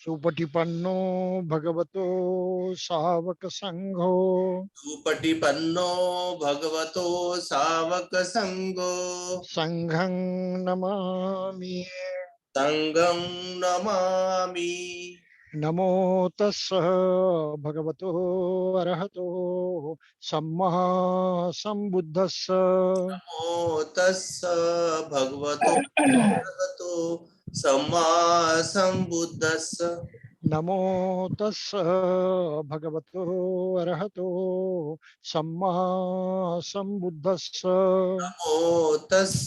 सुपटिपन्नो भगवतो सावक संघो सुपटिपन्नो भगवतो सावक संगो संघं नमामि। संगं नमामि। नमो तस्सः भगवतो अरहतो सम्मा संबुद्धस्स। नमो तस्स भगवतो अरहतो सम्मा संबुद्धस्स। नमो तस्सः भगवतो अरहतो सम्मा संबुद्धस्स। नमो तस्स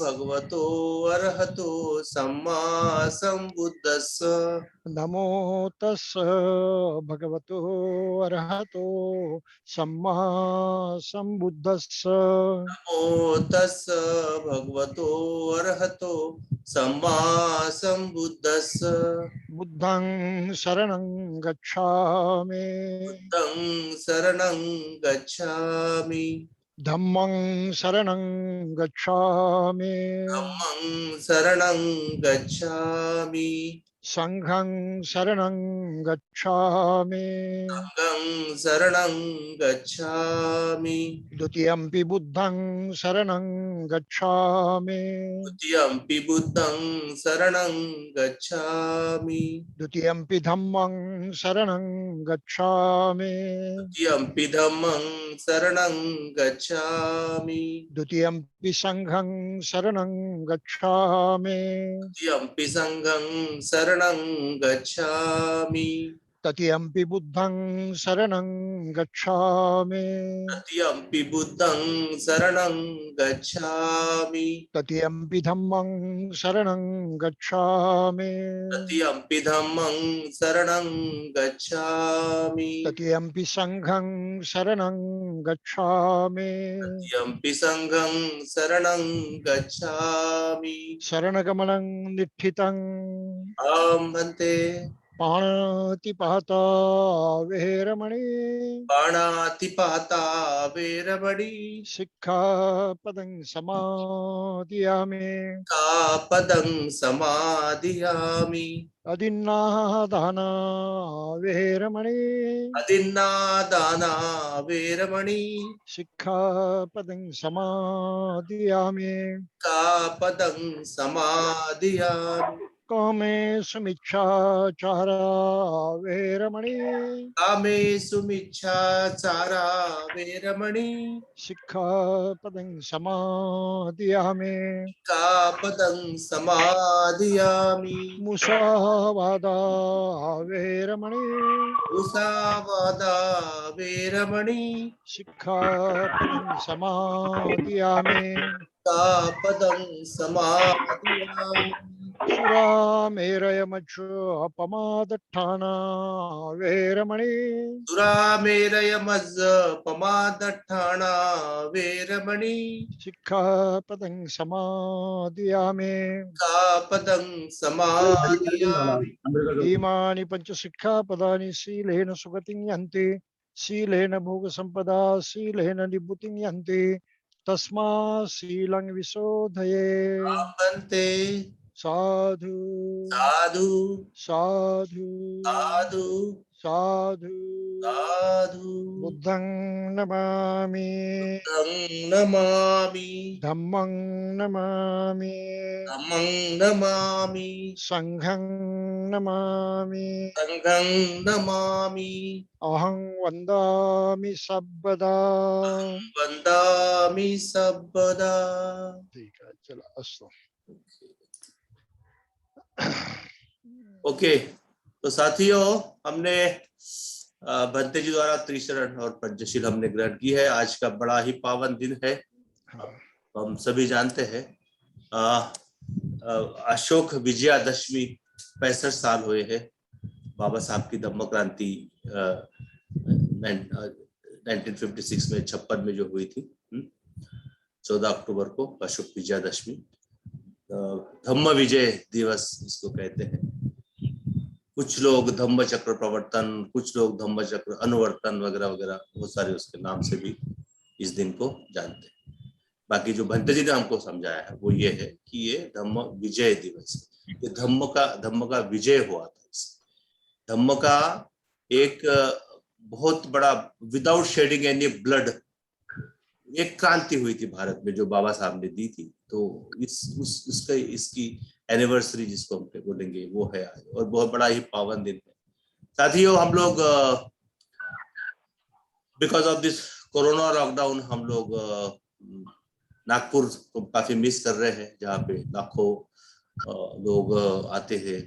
भगवतो अरहतो सम्मा संबुद्धस्स। नमो तस्सः भगवतो अरहतो सम्मा संबुद्धस्स। नमो तस्स भगवतो अरहतो सम्मा संबुद्धस्स। बुद्धं शरणं गच्छामि। बुद्धं शरणं गच्छामि। धम्मं शरणं गच्छामि। धम्मं शरणं गच्छामि। संघं शरणं गच्छामि। संघं शरणं गच्छामि। द्वितीयंपि बुद्धं शरणं गच्छामि। द्वितीयंपि बुद्धं शरणं गच्छामि। द्वितीयंपि धम्मं शरणं गच्छामि। द्वितीयंपि धम्मं शरणं गच्छामि। द्वितीयंपि संघं शरणं गच्छामि। द्वितीयंपि संघं शरणं गच्छामि। तृतीयंपि बुद्धं शरणं गच्छामि। तृतीयंपि बुद्धं शरणं गच्छामि। तृतीयंपि धम्मं शरणं गच्छामि। तृतीयंपि धम्मं शरणं गच्छामि। तृतीयंपि संघं शरणं गच्छामि। तृतीयंपि संघं शरणं गच्छामि। शरणगमनं निठितं आं भन्ते पाणातिपाता वेरमणि। पाणातिपाता वेरमणि। सिक्खापदं समादियामि। सिक्खापदं समादियामि। अदिन्नादाना वेरमणि। अदिन्नादाना वेरमणि। सिक्खापदं समादियामि। सिक्खापदं समादियामि। कामेषु मिच्छाचारा वेरमणि। कामेषु मिच्छाचारा वेरमणि। सिक्खापदं समादियामि। सिक्खापदं समादियामि। मुसावादा वेरमणि। मुसावादा वेरमणि। सिक्खापदं समादियामि। सिक्खापदं समादियामि। सुरामेरयमच्छु अपमादट्ठाना वेरमणि। दुरामेरयमज्ज पमादट्ठाणा वेरमणि। सिक्खापदं समादियामि। सिक्खापदं समादियामि। इमानि पंचसिक्खापदानि शीलेन सुगतिं यन्ति। शीलेन भोगसम्पदा शीलेन निभृतिं यन्ति। तस्मात् शीलं विशोधये। भन्ते साधु साधु साधु साधु साधु। साधु। बुद्धं नमामि। बुद्धं नमामि। धम्मं नमामि। धम्मं नमामि। संघं नमामि। संघं नमामि। अहं वन्दामि सर्वदा। वन्दामि सर्वदा। ठीक है, चलो अस्तु। ओके, तो साथियों, हमने भंते जी द्वारा त्रिशरण और पंचशील हमने ग्रहण की है। आज का बड़ा ही पावन दिन है। हम सभी जानते हैं अशोक विजयादशमी 65 साल हुए हैं। बाबा साहब की धम्म क्रांति 1956 में 56 में जो हुई थी 14 अक्टूबर को अशोक विजयादशमी, धम्म विजय दिवस इसको कहते हैं। कुछ लोग धम्म चक्र प्रवर्तन, कुछ लोग धम्म चक्र अनुवर्तन वगैरह वगैरह बहुत सारे उसके नाम से भी इस दिन को जानते हैं। बाकी जो भंते जी ने हमको समझाया है वो ये है कि ये धम्म विजय दिवस है। ये धम्म का विजय हुआ था। धम्म का एक बहुत बड़ा, विदाउट शेडिंग एनी ब्लड, एक क्रांति हुई थी भारत में जो बाबा साहब ने दी थी। तो इसकी एनिवर्सरी जिसको हम बोलेंगे वो है आज, और बहुत बड़ा ही पावन दिन है। साथियों, हम लोग because of this corona lockdown हम लोग नागपुर को काफी मिस कर रहे हैं, जहाँ पे लाखों लोग आते हैं।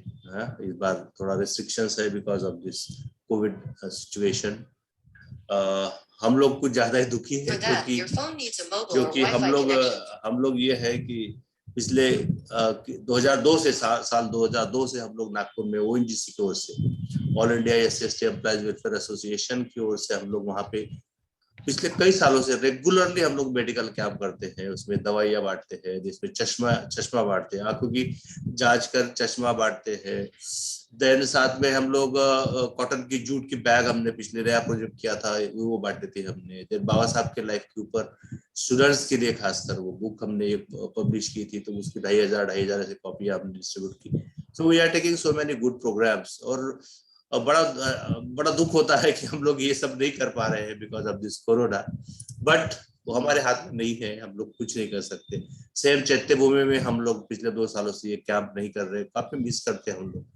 इस बार थोड़ा रिस्ट्रिक्शंस है because of this Covid situation. हम लोग कुछ ज्यादा ही दुखी है क्योंकि हम लोग ये है कि पिछले 2002 से साल 2002 से हम लोग नागपुर में ओएनजीसी की ओर से, all India SC employees welfare association की ओर से हम लोग वहाँ पे पिछले कई सालों से रेगुलरली हम लोग मेडिकल कैंप करते हैं। उसमें दवाइयाँ बांटते हैं, जिसमें चश्मा बांटते हैं, आंखों की जांच कर चश्मा बांटते हैं। देन साथ में हम लोग कॉटन की जूट की बैग हमने पिछले नया प्रोजेक्ट किया था, वो बांटे थे हमने। देन बाबा साहब के लाइफ के ऊपर स्टूडेंट्स के लिए खासकर वो बुक हमने पब्लिश की थी, तो उसकी 2500 ऐसी कॉपियां हमने डिस्ट्रीब्यूट की। So we are taking so many good programs. और बड़ा दुख होता है कि हम लोग ये सब नहीं कर पा रहे हैं because of this corona, but वो हमारे हाथ में नहीं है, हम लोग कुछ नहीं कर सकते। सेम चैत्य भूमि में हम लोग पिछले 2 सालों से ये कैंप नहीं कर रहे, काफी मिस करते हैं हम लोग।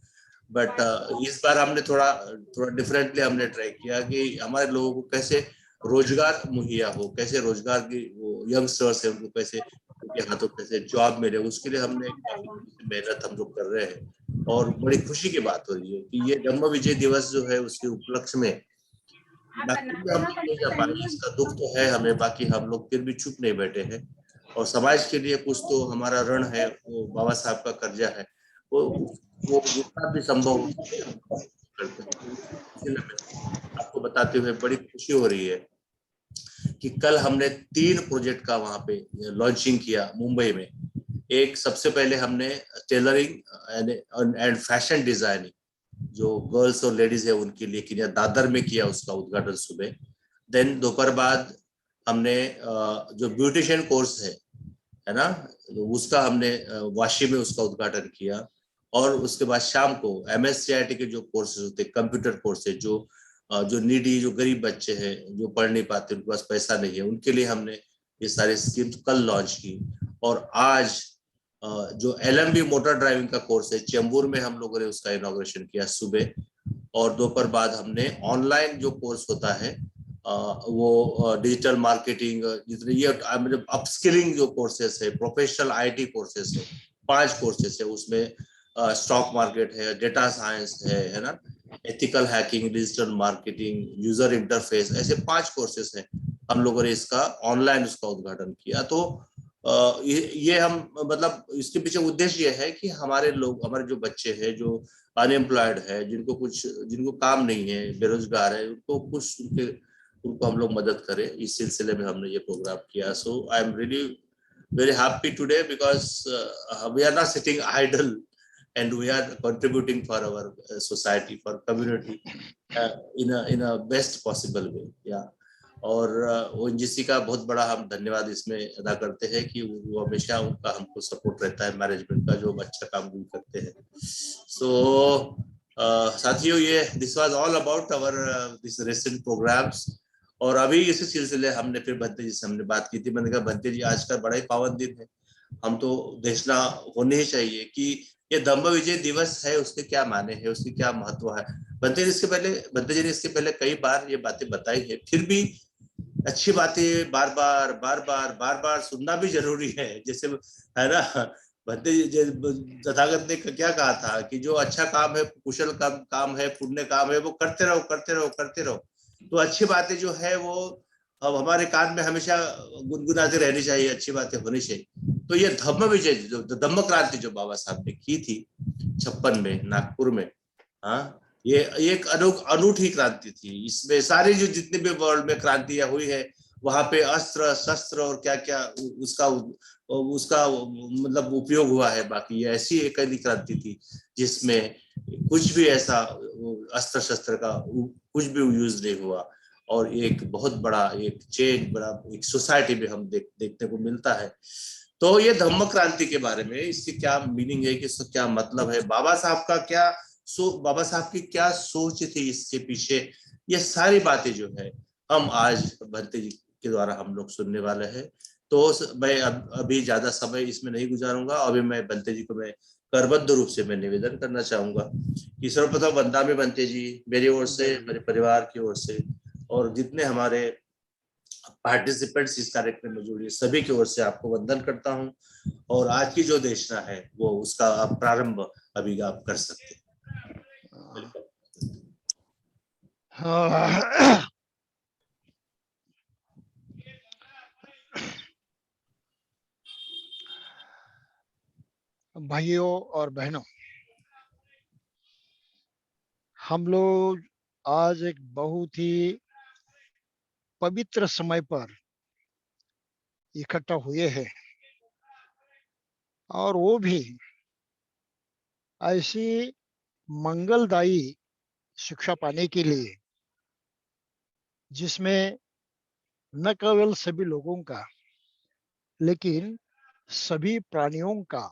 बट इस बार हमने थोड़ा डिफरेंटली हमने ट्राई किया कि हमारे लोगों को कैसे रोजगार मुहैया हो, कैसे रोजगार की वो यंगस्टर्स है उनको कैसे उनके हाथों कैसे जॉब मिले, उसके लिए हमने काफी मेहनत हम लोग कर रहे हैं। और बड़ी खुशी की बात हो रही है कि ये धम्म विजय दिवस जो है उसके उपलक्ष्य में नागपुर में हम लोग नहीं जा पाए, इसका दुख तो है हमें, बाकी हम लोग फिर भी चुप नहीं बैठे हैं। और समाज के लिए कुछ तो हमारा ऋण है, वो बाबा साहब का कर्जा है, वो जितना भी संभव करते हैं। आपको बताते हुए बड़ी खुशी हो रही है कि कल हमने 3 प्रोजेक्ट का वहां पे लॉन्चिंग किया मुंबई में। एक सबसे पहले हमने टेलरिंग एंड फैशन डिजाइनिंग जो गर्ल्स और लेडीज है उनके लिए किया, दादर में किया उसका उद्घाटन सुबह। देन दोपहर बाद हमने जो ब्यूटिशियन कोर्स है ना, उसका हमने वाशी में उसका उद्घाटन किया। और उसके बाद शाम को MSCIT के जो कोर्सेज होते हैं, कंप्यूटर कोर्सेज, जो नीडी, जो गरीब बच्चे हैं जो पढ़ नहीं पाते, उनके पास पैसा नहीं है, उनके लिए हमने ये सारे स्कीम्स कल लॉन्च की। और आज जो LMB मोटर ड्राइविंग का कोर्स है चेंबूर में हम लोगों ने उसका इनॉग्रेशन किया सुबह। और दोपहर बाद हमने ऑनलाइन जो कोर्स होता है वो डिजिटल मार्केटिंग, जितने ये मतलब अपस्किलिंग जो कोर्सेस है, प्रोफेशनल IT कोर्सेस है, 5 कोर्सेस है उसमें। स्टॉक मार्केट है, डेटा साइंस है ना, ethical hacking, digital marketing, user interface, ऐसे 5 कोर्सेस हैं। हम लोगों ने इसका ऑनलाइन उसका उद्घाटन किया। तो ये हम मतलब इसके पीछे उद्देश्य ये है कि हमारे लोग, हमारे जो बच्चे हैं जो अनएम्प्लॉयड है, जिनको काम नहीं है, बेरोजगार है, उनको हम लोग मदद करें, इस सिलसिले में हमने ये प्रोग्राम किया। So I am really very happy today because we are not sitting idle and we are contributing for our society, for community in a best possible way. Yeah. और ONGC का बहुत बड़ा हम धन्यवाद इसमें अदा करते हैं कि वो हमेशा उनका हमको सपोर्ट रहता है, मैनेजमेंट का, जो अच्छा काम भी करते हैं। सो साथियों, ये this was all about our this recent programs. और अभी इसी सिलसिले हमने फिर भंते जी से हमने बात की थी। मैंने कहा भंते जी, आज का बड़ा ही पावन दिन है, हम तो देखना होने ही चाहिए कि ये धम्म विजय दिवस है, उसके क्या माने हैं, उसकी क्या महत्व है। भंते जी ने इसके पहले कई बार ये बातें बताई है, फिर भी अच्छी बातें बार बार सुनना भी जरूरी है, जैसे है ना। भंते जी, तथागत ने क्या कहा था कि जो अच्छा काम है, कुशल काम है, पुण्य काम है, वो करते रहो करते रहो करते रहो। तो अच्छी बातें जो है वो अब हमारे कान में हमेशा गुनगुनाती रहनी चाहिए, अच्छी बातें होनी चाहिए। तो ये धम्म विजय, जो धम्म क्रांति जो बाबा साहब ने की थी 56 में नागपुर में, हाँ, ये एक अनूठी क्रांति थी। इसमें सारी जो जितने भी वर्ल्ड में क्रांतियां हुई है, वहां पे अस्त्र शस्त्र और क्या क्या उसका उसका मतलब उपयोग हुआ है। बाकी ये ऐसी एक क्रांति थी जिसमें कुछ भी ऐसा अस्त्र शस्त्र का कुछ भी यूज नहीं हुआ। और एक बहुत बड़ा एक चेंज, बड़ा एक सोसाइटी में हम देखने को मिलता है। तो ये धम्म क्रांति के बारे में, इसकी क्या मीनिंग है, कि इसका क्या मतलब है, बाबा साहब का क्या बाबा साहब की क्या सोच थी इसके पीछे, ये सारी बातें जो है हम आज भंते जी के द्वारा हम लोग सुनने वाले हैं। तो मैं अभी ज्यादा समय इसमें नहीं गुजारूंगा। अभी मैं भंते जी को मैं करबद्ध रूप से मैं निवेदन करना चाहूंगा कि सर्वप्रथम वंदामि भंते जी, मेरी ओर से, मेरे परिवार की ओर से, और जितने हमारे पार्टिसिपेंट्स इस कार्यक्रम में जुड़े सभी की ओर से आपको वंदन करता हूं। और आज की जो देशना है वो उसका आप प्रारंभ अभी आप कर सकते हैं। भाइयों और बहनों, हम लोग आज एक बहुत ही पवित्र समय पर इकट्ठा हुए हैं, और वो भी ऐसी मंगलदायी शिक्षा पाने के लिए जिसमें न केवल सभी लोगों का लेकिन सभी प्राणियों का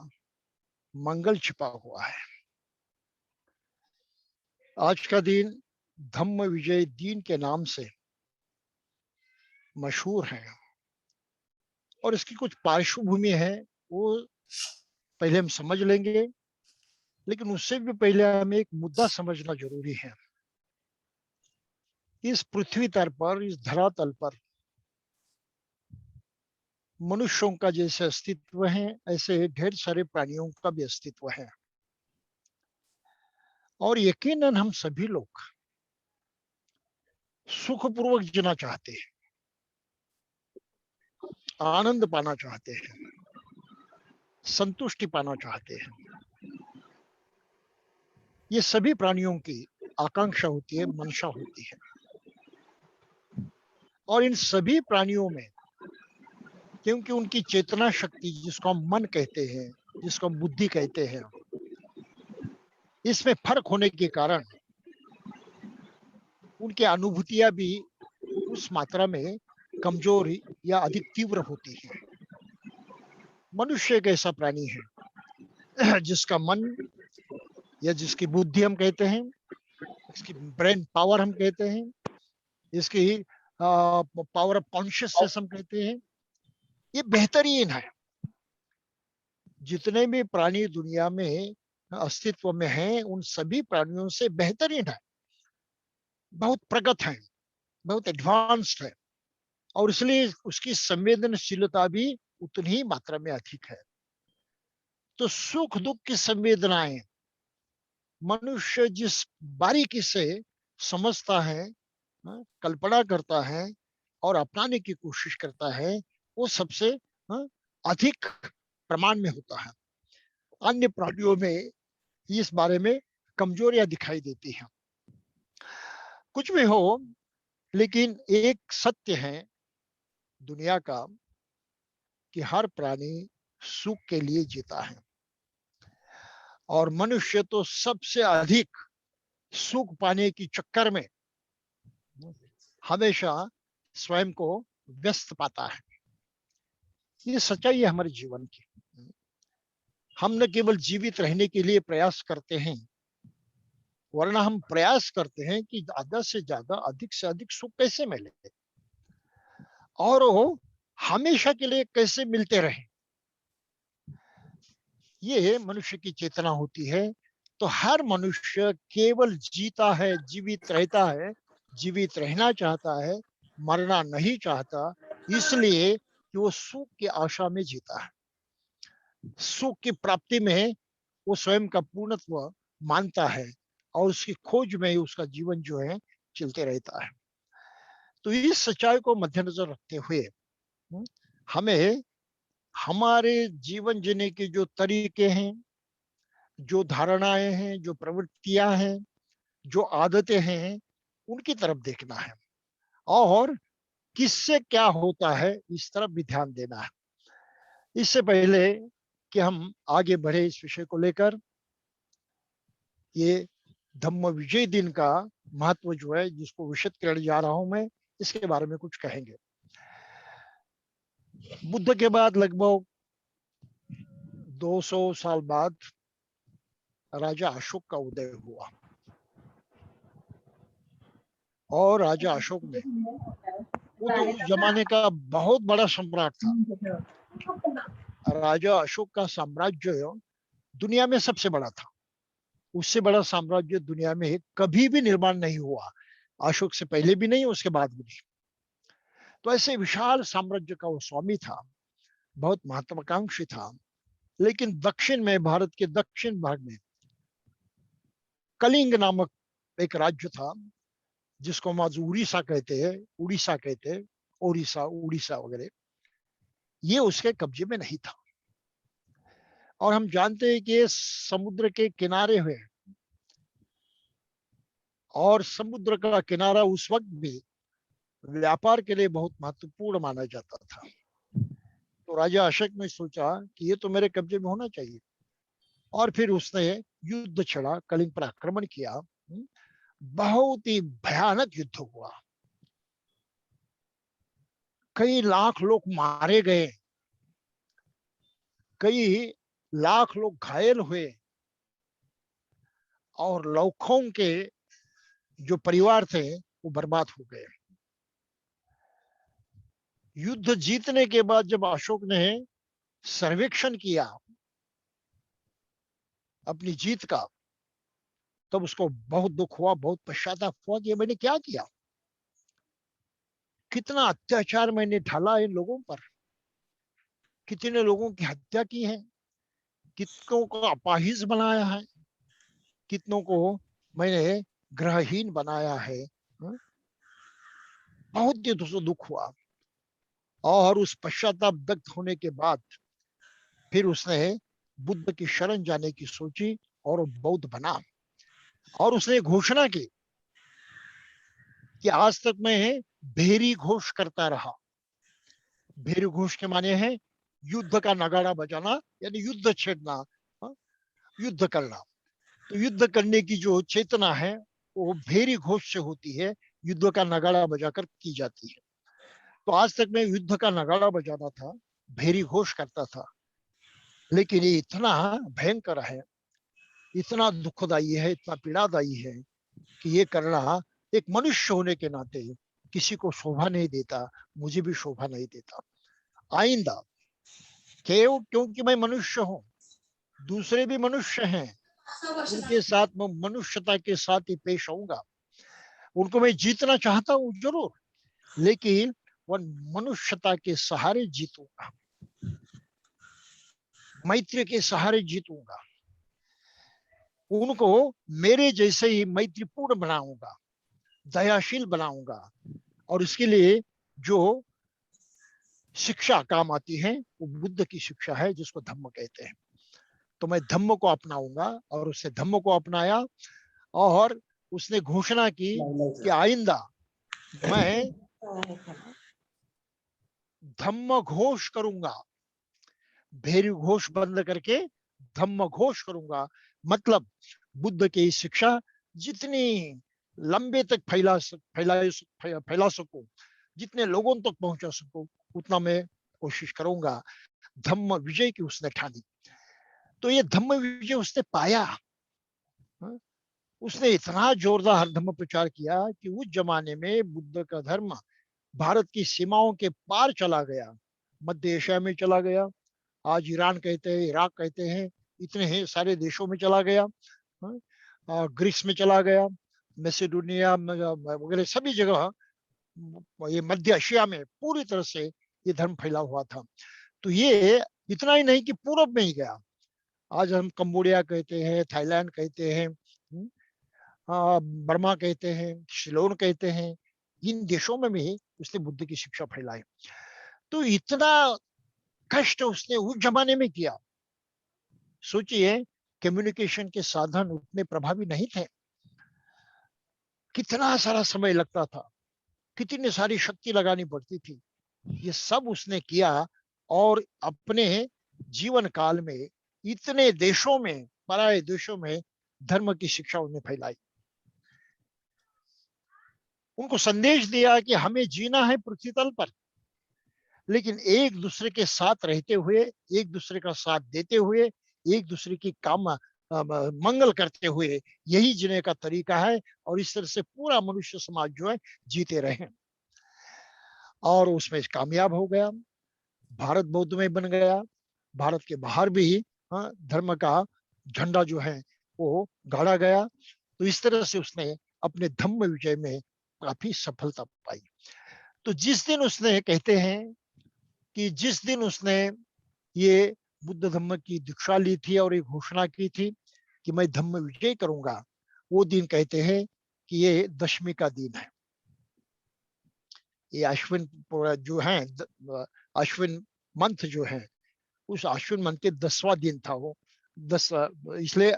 मंगल छिपा हुआ है। आज का दिन धम्म विजय दिन के नाम से मशहूर है, और इसकी कुछ पार्श्वभूमि है, वो पहले हम समझ लेंगे। लेकिन उससे भी पहले हमें एक मुद्दा समझना जरूरी है। इस पृथ्वी तल पर, इस धरातल पर मनुष्यों का जैसे अस्तित्व है, ऐसे ढेर सारे प्राणियों का भी अस्तित्व है। और यकीनन हम सभी लोग सुखपूर्वक जीना चाहते हैं, आनंद पाना चाहते हैं, संतुष्टि पाना चाहते हैं। ये सभी प्राणियों की आकांक्षा होती है, मंशा होती है। और इन सभी प्राणियों में, क्योंकि उनकी चेतना शक्ति, जिसको हम मन कहते हैं, जिसको हम बुद्धि कहते हैं, इसमें फर्क होने के कारण उनकी अनुभूतियां भी उस मात्रा में कमजोर या अधिक तीव्र होती है। मनुष्य एक ऐसा प्राणी है जिसका मन या जिसकी बुद्धि हम कहते हैं, इसकी ब्रेन पावर हम कहते हैं, इसकी पावर ऑफ कॉन्शियसनेस हम कहते हैं, ये बेहतरीन है। जितने भी प्राणी दुनिया में अस्तित्व में हैं, उन सभी प्राणियों से बेहतरीन है, बहुत प्रगत है, बहुत एडवांस्ड है, और इसलिए उसकी संवेदनशीलता भी उतनी ही मात्रा में अधिक है। तो सुख दुख की संवेदनाएं मनुष्य जिस बारीकी से समझता है, कल्पना करता है और अपनाने की कोशिश करता है, वो सबसे अधिक प्रमाण में होता है। अन्य प्राणियों में इस बारे में कमजोरियां दिखाई देती हैं। कुछ भी हो, लेकिन एक सत्य है दुनिया का कि हर प्राणी सुख के लिए जीता है, और मनुष्य तो सबसे अधिक सुख पाने की चक्कर में हमेशा स्वयं को व्यस्त पाता है। ये सच्चाई है हमारे जीवन की। हम न केवल जीवित रहने के लिए प्रयास करते हैं, वरना हम प्रयास करते हैं कि ज्यादा से ज्यादा, अधिक से अधिक सुख कैसे मिले, और वो हमेशा के लिए कैसे मिलते रहे। ये मनुष्य की चेतना होती है। तो हर मनुष्य केवल जीता है, जीवित रहता है, जीवित रहना चाहता है, मरना नहीं चाहता, इसलिए कि वो सुख की आशा में जीता है। सुख की प्राप्ति में वो स्वयं का पूर्णत्व मानता है, और उसकी खोज में ही उसका जीवन जो है चलते रहता है। तो इस सच्चाई को मद्देनजर रखते हुए हमें हमारे जीवन जीने के जो तरीके हैं, जो धारणाएं हैं, जो प्रवृत्तियां हैं, जो आदतें हैं, उनकी तरफ देखना है, और किससे क्या होता है इस तरफ भी ध्यान देना है। इससे पहले कि हम आगे बढ़े इस विषय को लेकर, ये धम्म विजय दिन का महत्व जो है, जिसको विशद करने जा रहा हूं मैं, इसके बारे में कुछ कहेंगे। बुद्ध के बाद लगभग 200 साल बाद राजा अशोक का उदय हुआ और राजा अशोक ने, वो तो उस जमाने का बहुत बड़ा सम्राट था। राजा अशोक का साम्राज्य दुनिया में सबसे बड़ा था। उससे बड़ा साम्राज्य दुनिया में कभी भी निर्माण नहीं हुआ, अशोक से पहले भी नहीं, उसके बाद भी नहीं। तो ऐसे विशाल साम्राज्य का वो स्वामी था, बहुत महत्वाकांक्षी था। लेकिन दक्षिण में, भारत के दक्षिण भाग में कलिंग नामक एक राज्य था, जिसको हम आज उड़ीसा कहते हैं, उड़ीसा कहते हैं, ओडिशा, उड़ीसा वगैरह, ये उसके कब्जे में नहीं था। और हम जानते हैं कि समुद्र के किनारे हुए, और समुद्र का किनारा उस वक्त भी व्यापार के लिए बहुत महत्वपूर्ण माना जाता था। तो राजा अशोक ने सोचा कि ये तो मेरे कब्जे में होना चाहिए, और फिर उसने युद्ध छेड़ा, कलिंग पर आक्रमण किया। बहुत ही भयानक युद्ध हुआ, कई लाख लोग मारे गए, कई लाख लोग घायल हुए, और लाखों के जो परिवार थे वो बर्बाद हो गए। युद्ध जीतने के बाद जब अशोक ने सर्वेक्षण किया अपनी जीत का, तब उसको बहुत दुख हुआ, बहुत पश्चाताप हुआ कि मैंने क्या किया, कितना अत्याचार मैंने ढाला इन लोगों पर, कितने लोगों की हत्या की है, कितनों को अपाहिज बनाया है, कितनों को मैंने ग्रहहीन बनाया है। बहुत ही दुख हुआ। और उस पश्चाताप दग्ध होने के बाद फिर उसने बुद्ध की शरण जाने की सोची और वो बौद्ध बना। और उसने घोषणा की कि आज तक मैं भेरी घोष करता रहा। भेरी घोष के माने हैं युद्ध का नगाड़ा बजाना, यानी युद्ध छेड़ना, युद्ध करना। तो युद्ध करने की जो चेतना है वो भेरी घोष से होती है, युद्ध का नगाड़ा बजाकर की जाती है। तो आज तक मैं युद्ध का नगाड़ा बजाना था, भेरी घोष करता था, लेकिन ये इतना भयंकर है, इतना दुखदायी है, इतना पीड़ादायी है कि ये करना एक मनुष्य होने के नाते किसी को शोभा नहीं देता, मुझे भी शोभा नहीं देता। आइंदा क्योंकि मैं मनुष्य हूं, दूसरे भी मनुष्य हैं, उनके साथ मैं मनुष्यता के साथ ही पेश आऊंगा। उनको मैं जीतना चाहता हूं जरूर, लेकिन वह मनुष्यता के सहारे जीतूंगा, मैत्री के सहारे जीतूंगा, उनको मेरे जैसे ही मैत्रीपूर्ण बनाऊंगा, दयाशील बनाऊंगा। और इसके लिए जो शिक्षा काम आती है वो बुद्ध की शिक्षा है, जिसको धम्म कहते हैं। तो मैं धम्म को अपनाऊंगा, और उसने धम्म को अपनाया, और उसने घोषणा की कि आइंदा मैं धम्म घोष करूंगा, भेरी घोष बंद करके धम्म घोष करूंगा। मतलब बुद्ध की शिक्षा जितनी लंबे तक फैला सकूं, जितने लोगों तक पहुंचा सकूं, उतना मैं कोशिश करूंगा। धम्म विजय की उसने ठानी। तो ये धम्म विजय उसने पाया। उसने इतना जोरदार धम्म प्रचार किया कि उस जमाने में बुद्ध का धर्म भारत की सीमाओं के पार चला गया, मध्य एशिया में चला गया, आज ईरान कहते हैं, इराक कहते हैं, इतने ही सारे देशों में चला गया, ग्रीस में चला गया, मैसेडोनिया वगैरह सभी जगह, ये मध्य एशिया में पूरी तरह से ये धर्म फैला हुआ था। तो ये इतना ही नहीं कि पूर्व में ही गया, आज हम कंबोडिया कहते हैं, थाईलैंड कहते हैं, बर्मा कहते हैं, सिलोन कहते हैं, इन देशों में भी उसने बुद्ध की शिक्षा फैलाई। तो इतना कष्ट उसने उस जमाने में किया। सोचिए, कम्युनिकेशन के साधन उतने प्रभावी नहीं थे, कितना सारा समय लगता था, कितनी सारी शक्ति लगानी पड़ती थी। ये सब उसने किया, और अपने जीवन काल में इतने देशों में, पराये देशों में धर्म की शिक्षा उन्हें फैलाई। उनको संदेश दिया कि हमें जीना है पृथ्वी तल पर, लेकिन एक दूसरे के साथ रहते हुए, एक दूसरे का साथ देते हुए, एक दूसरे की मंगल करते हुए, यही जीने का तरीका है। और इस तरह से पूरा मनुष्य समाज जो है जीते रहे, और उसमें कामयाब हो गया। भारत बौद्धमय बन गया। भारत के बाहर भी धर्म का झंडा जो है वो गाड़ा गया। तो इस तरह से उसने अपने धम्म विजय में काफी सफलता पाई। तो जिस दिन उसने, कहते हैं कि जिस दिन उसने ये बुद्ध धम्म की दीक्षा ली थी और एक घोषणा की थी कि मैं धम्म विजय करूंगा, वो दिन कहते हैं कि ये दशमी का दिन है। ये अश्विन जो है, अश्विन मंथ जो है, उस अश्विन मंथ के 10वां दिन था वो। 10, इसलिए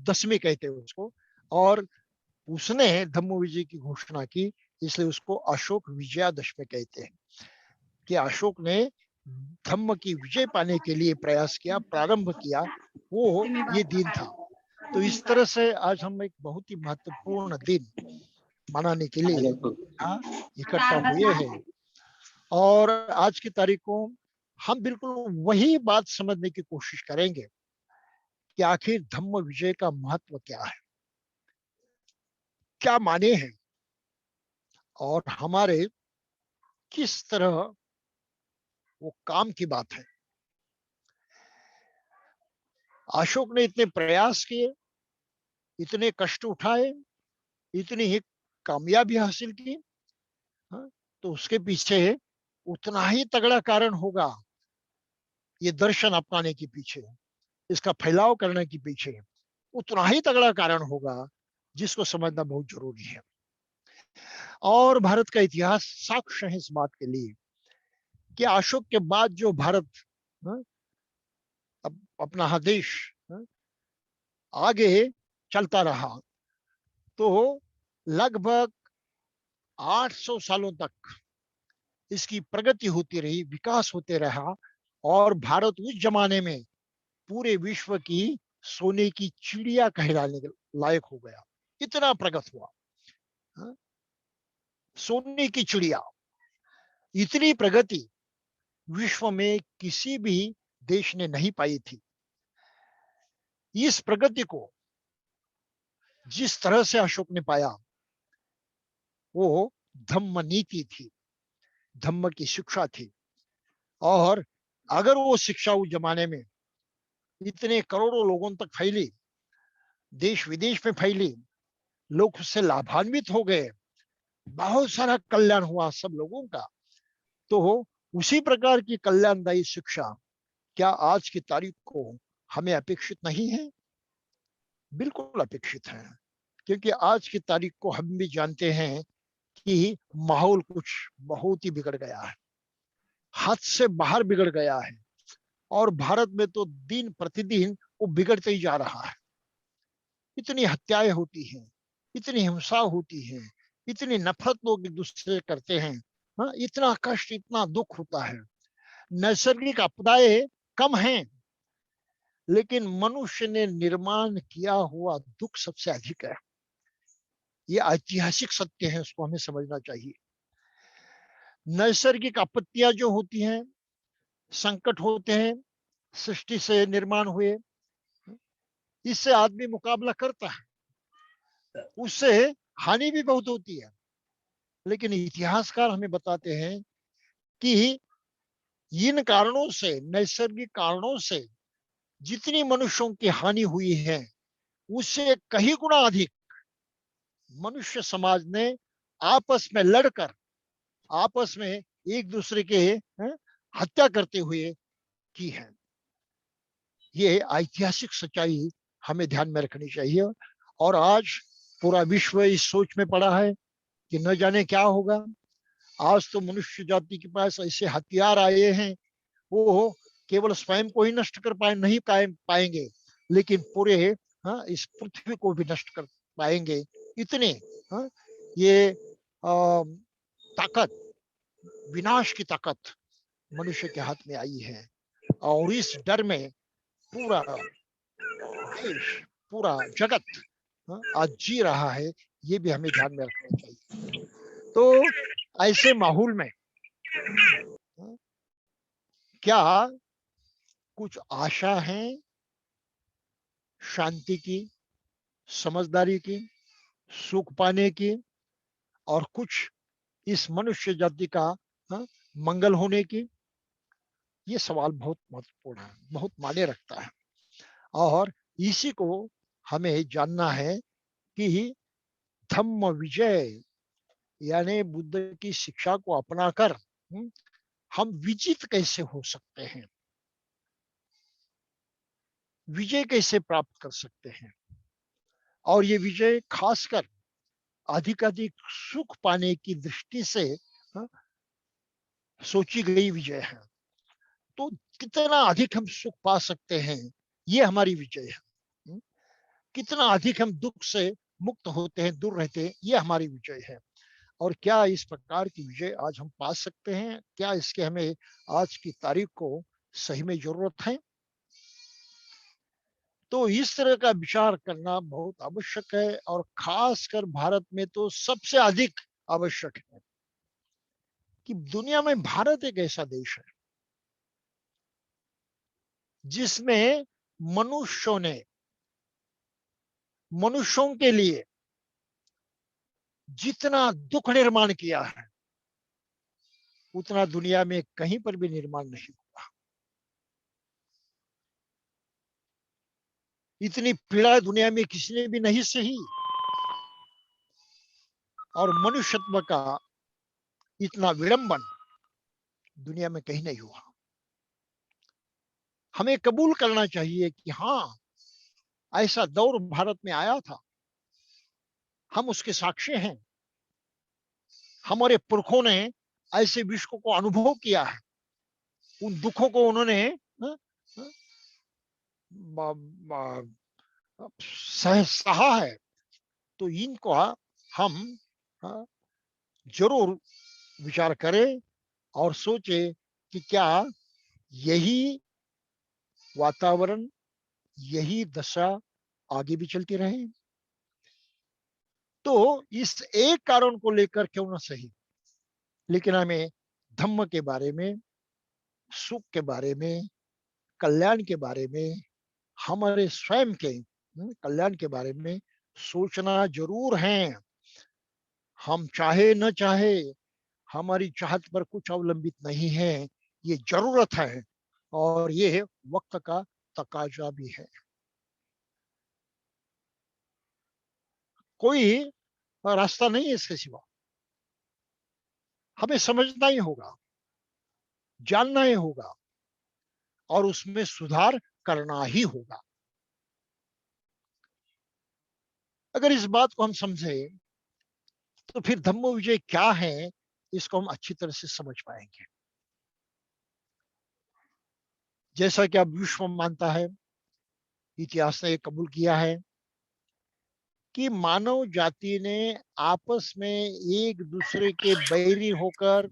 दशमी कहते हैं उसको। और उसने धम्म विजय की घोषणा की, इसलिए उसको अशोक विजयादशमी कहते हैं कि अशोक ने धम्म की विजय पाने के लिए प्रयास किया, प्रारंभ किया, वो ये दिन था। तो इस तरह से आज हम एक बहुत ही महत्वपूर्ण दिन मनाने के लिए यहाँ इकट्ठा हुए हैं। और आज की तारीख को हम बिल्कुल वही बात समझने की कोशिश करेंगे कि आखिर धम्म विजय का महत्व क्या है, क्या माने हैं, और हमारे किस तरह वो काम की बात है। अशोक ने इतने प्रयास किए, इतने कष्ट उठाए, इतनी ही कामयाबी हासिल की, हाँ, तो उसके पीछे उतना ही तगड़ा कारण होगा। ये दर्शन अपनाने के पीछे, इसका फैलाव करने के पीछे उतना ही तगड़ा कारण होगा, जिसको समझना बहुत जरूरी है। और भारत का इतिहास साक्ष्य है इस बात के लिए कि अशोक के बाद जो भारत अपना देश आगे चलता रहा, तो लगभग 800 सालों तक इसकी प्रगति होती रही, विकास होते रहा। और भारत उस जमाने में पूरे विश्व की सोने की चिड़िया कहलाने के लायक हो गया, इतना प्रगत हुआ। सोने की चिड़िया, इतनी प्रगति विश्व में किसी भी देश ने नहीं पाई थी। इस प्रगति को जिस तरह से अशोक ने पाया, वो धम्म नीति थी, धम्म की शिक्षा थी। और अगर वो शिक्षा उस जमाने में इतने करोड़ों लोगों तक फैली, देश विदेश में फैली, लोग उससे लाभान्वित हो गए, बहुत सारा कल्याण हुआ सब लोगों का, तो उसी प्रकार की कल्याणदायी शिक्षा क्या आज की तारीख को हमें अपेक्षित नहीं है? बिल्कुल अपेक्षित है। क्योंकि आज की तारीख को हम भी जानते हैं कि माहौल कुछ बहुत ही बिगड़ गया है, हाथ से बाहर बिगड़ गया है। और भारत में तो दिन प्रतिदिन वो बिगड़ते ही जा रहा है। इतनी हत्याएं होती हैं, इतनी हिंसा होती है, इतनी नफरत लोग एक दूसरे से करते हैं, हाँ, इतना कष्ट, इतना दुख होता है। नैसर्गिक आपदाएं कम हैं, लेकिन मनुष्य ने निर्माण किया हुआ दुख सबसे अधिक है। ये ऐतिहासिक सत्य है, उसको हमें समझना चाहिए। नैसर्गिक आपत्तियां जो होती हैं, संकट होते हैं, सृष्टि से निर्माण हुए, इससे आदमी मुकाबला करता है, उससे हानि भी बहुत होती है। लेकिन इतिहासकार हमें बताते हैं कि इन कारणों से, नैसर्गिक कारणों से जितनी मनुष्यों की हानि हुई है, उससे कई गुना अधिक मनुष्य समाज ने आपस में लड़कर, आपस में एक दूसरे के हत्या करते हुए की है। ये ऐतिहासिक सच्चाई हमें ध्यान में रखनी चाहिए। और आज पूरा विश्व इस सोच में पड़ा है कि न जाने क्या होगा। आज तो मनुष्य जाति के पास ऐसे हथियार आए हैं, वो केवल स्वयं को ही नष्ट कर नहीं पाएंगे, लेकिन पूरे इस पृथ्वी को भी नष्ट कर पाएंगे। इतने ये ताकत, विनाश की ताकत मनुष्य के हाथ में आई है। और इस डर में पूरा देश, पूरा जगत आज जी रहा है। ये भी हमें ध्यान में रखना चाहिए। तो ऐसे माहौल में क्या कुछ आशा है शांति की, समझदारी की, सुख पाने की, और कुछ इस मनुष्य जाति का हाँ, मंगल होने की? ये सवाल बहुत महत्वपूर्ण है, बहुत मायने रखता है। और इसी को हमें जानना है कि धम्म विजय यानी बुद्ध की शिक्षा को अपनाकर हम विजित कैसे हो सकते हैं, विजय कैसे प्राप्त कर सकते हैं। और ये विजय खासकर अधिक सुख पाने की दृष्टि से हाँ, सोची गई विजय है। तो कितना अधिक हम सुख पा सकते हैं, ये हमारी विजय है। कितना अधिक हम दुख से मुक्त होते हैं, दूर रहते हैं, ये हमारी विजय है। और क्या इस प्रकार की विजय आज हम पा सकते हैं? क्या इसके हमें आज की तारीख को सही में जरूरत है? तो इस तरह का विचार करना बहुत आवश्यक है, और खासकर भारत में तो सबसे अधिक आवश्यक है कि दुनिया में भारत एक ऐसा देश है जिसमें मनुष्यों ने मनुष्यों के लिए जितना दुख निर्माण किया है उतना दुनिया में कहीं पर भी निर्माण नहीं हुआ। इतनी पीड़ा दुनिया में किसी ने भी नहीं सही, और मनुष्यत्व का इतना विडंबन दुनिया में कहीं नहीं हुआ। हमें कबूल करना चाहिए कि हाँ, ऐसा दौर भारत में आया था, हम उसके साक्षी हैं। हमारे पुरखों ने ऐसे विश्व को अनुभव किया है, उन दुखों को उन्होंने हाँ, हाँ, सहा है। तो इनको हम हाँ, जरूर विचार करें और सोचे कि क्या यही वातावरण, यही दशा आगे भी चलती रहे। तो इस एक कारण को लेकर क्यों ना सही, लेकिन हमें धम्म के बारे में, सुख के बारे में, कल्याण के बारे में, हमारे स्वयं के कल्याण के बारे में सोचना जरूर है। हम चाहे न चाहे, हमारी चाहत पर कुछ अवलंबित नहीं है, ये जरूरत है, और ये वक्त का तकाजा भी है। कोई रास्ता नहीं है इसके सिवा। हमें समझना ही होगा, जानना ही होगा, और उसमें सुधार करना ही होगा। अगर इस बात को हम समझे तो फिर धम्म विजय क्या है, इसको हम अच्छी तरह से समझ पाएंगे। जैसा कि अब विश्व मानता है, इतिहास ने कबूल किया है कि मानव जाति ने आपस में एक दूसरे के बैरी होकर,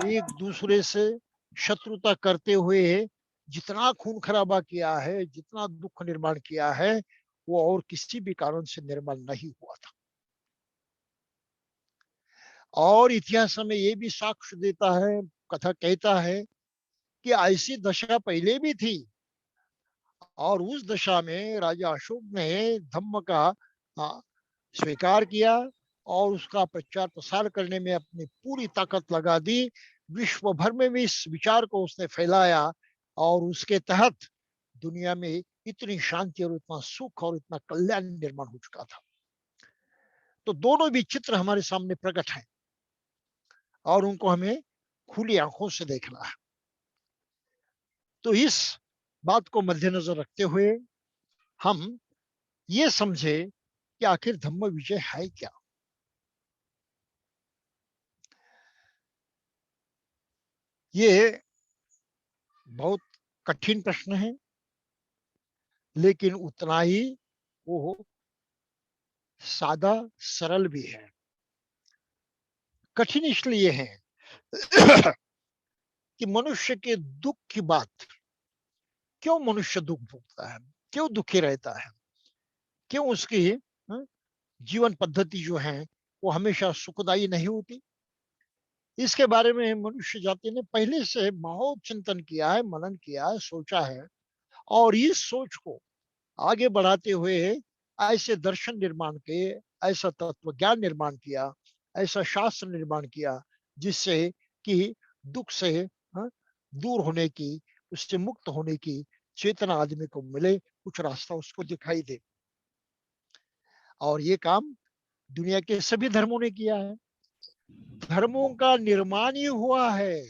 एक दूसरे से शत्रुता करते हुए जितना खून खराबा किया है, जितना दुख निर्माण किया है, वो और किसी भी कारण से निर्माण नहीं हुआ था। और इतिहास हमें ये भी साक्ष्य देता है, कथा कहता है कि ऐसी दशा पहले भी थी, और उस दशा में राजा अशोक ने धम्म का स्वीकार किया और उसका प्रचार प्रसार करने में अपनी पूरी ताकत लगा दी। विश्व भर में भी इस विचार को उसने फैलाया, और उसके तहत दुनिया में इतनी शांति और इतना सुख और इतना कल्याण निर्माण हो चुका था। तो दोनों भी चित्र हमारे सामने प्रकट हैं, और उनको हमें खुली आंखों से देखना है। तो इस बात को मद्देनजर रखते हुए हम ये समझे कि आखिर धम्म विजय है क्या। ये बहुत कठिन प्रश्न है, लेकिन उतना ही वो सादा सरल भी है। कठिन इसलिए है कि मनुष्य के दुख की बात, क्यों मनुष्य दुख भोगता है, क्यों दुखी रहता है, क्यों उसकी जीवन पद्धति जो है वो हमेशा सुखदायी नहीं होती। इसके बारे में मनुष्य जाति ने पहले से बहुत चिंतन किया है, मनन किया है, सोचा है, और इस सोच को आगे बढ़ाते हुए ऐसे दर्शन निर्माण किए, ऐसा तत्व ज्ञान निर्माण किया, ऐसा शास्त्र निर्माण किया, जिससे कि दुख से हाँ, दूर होने की, उससे मुक्त होने की चेतना आदमी को मिले, कुछ रास्ता उसको दिखाई दे। और ये काम दुनिया के सभी धर्मों ने किया है। धर्मों का निर्माण ही हुआ है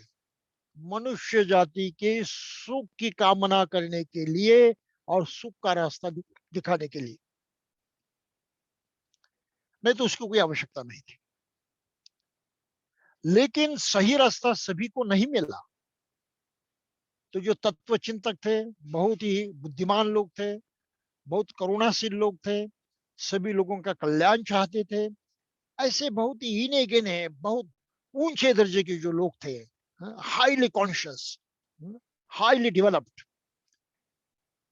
मनुष्य जाति के सुख की कामना करने के लिए और सुख का रास्ता दिखाने के लिए, नहीं तो उसको कोई आवश्यकता नहीं थी। लेकिन सही रास्ता सभी को नहीं मिला, तो जो तत्व चिंतक थे, बहुत ही बुद्धिमान लोग थे, बहुत करुणाशील लोग थे, सभी लोगों का कल्याण चाहते थे, ऐसे बहुत ही इने गिने, बहुत ऊंचे दर्जे के जो लोग थे, हाईली कॉन्शियस, हाईली डेवलप्ड,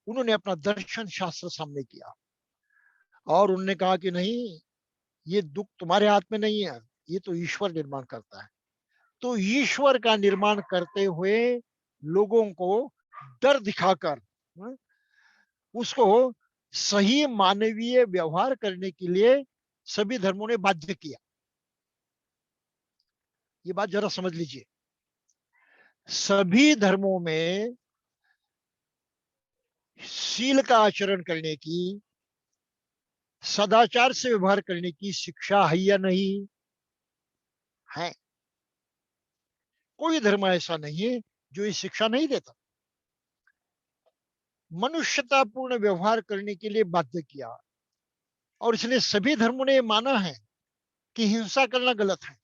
उन्होंने अपना दर्शन शास्त्र सामने किया और उन्होंने कहा कि नहीं, ये दुख तुम्हारे हाथ में नहीं है, ये तो ईश्वर निर्माण करता है। तो ईश्वर का निर्माण करते हुए लोगों को डर दिखाकर उसको सही मानवीय व्यवहार करने के लिए सभी धर्मों ने बाध्य किया। ये बात जरा समझ लीजिए, सभी धर्मों में शील का आचरण करने की, सदाचार से व्यवहार करने की शिक्षा है या नहीं है? कोई धर्म ऐसा नहीं है जो ये शिक्षा नहीं देता। मनुष्यतापूर्ण व्यवहार करने के लिए बाध्य किया, और इसलिए सभी धर्मों ने माना है कि हिंसा करना गलत है,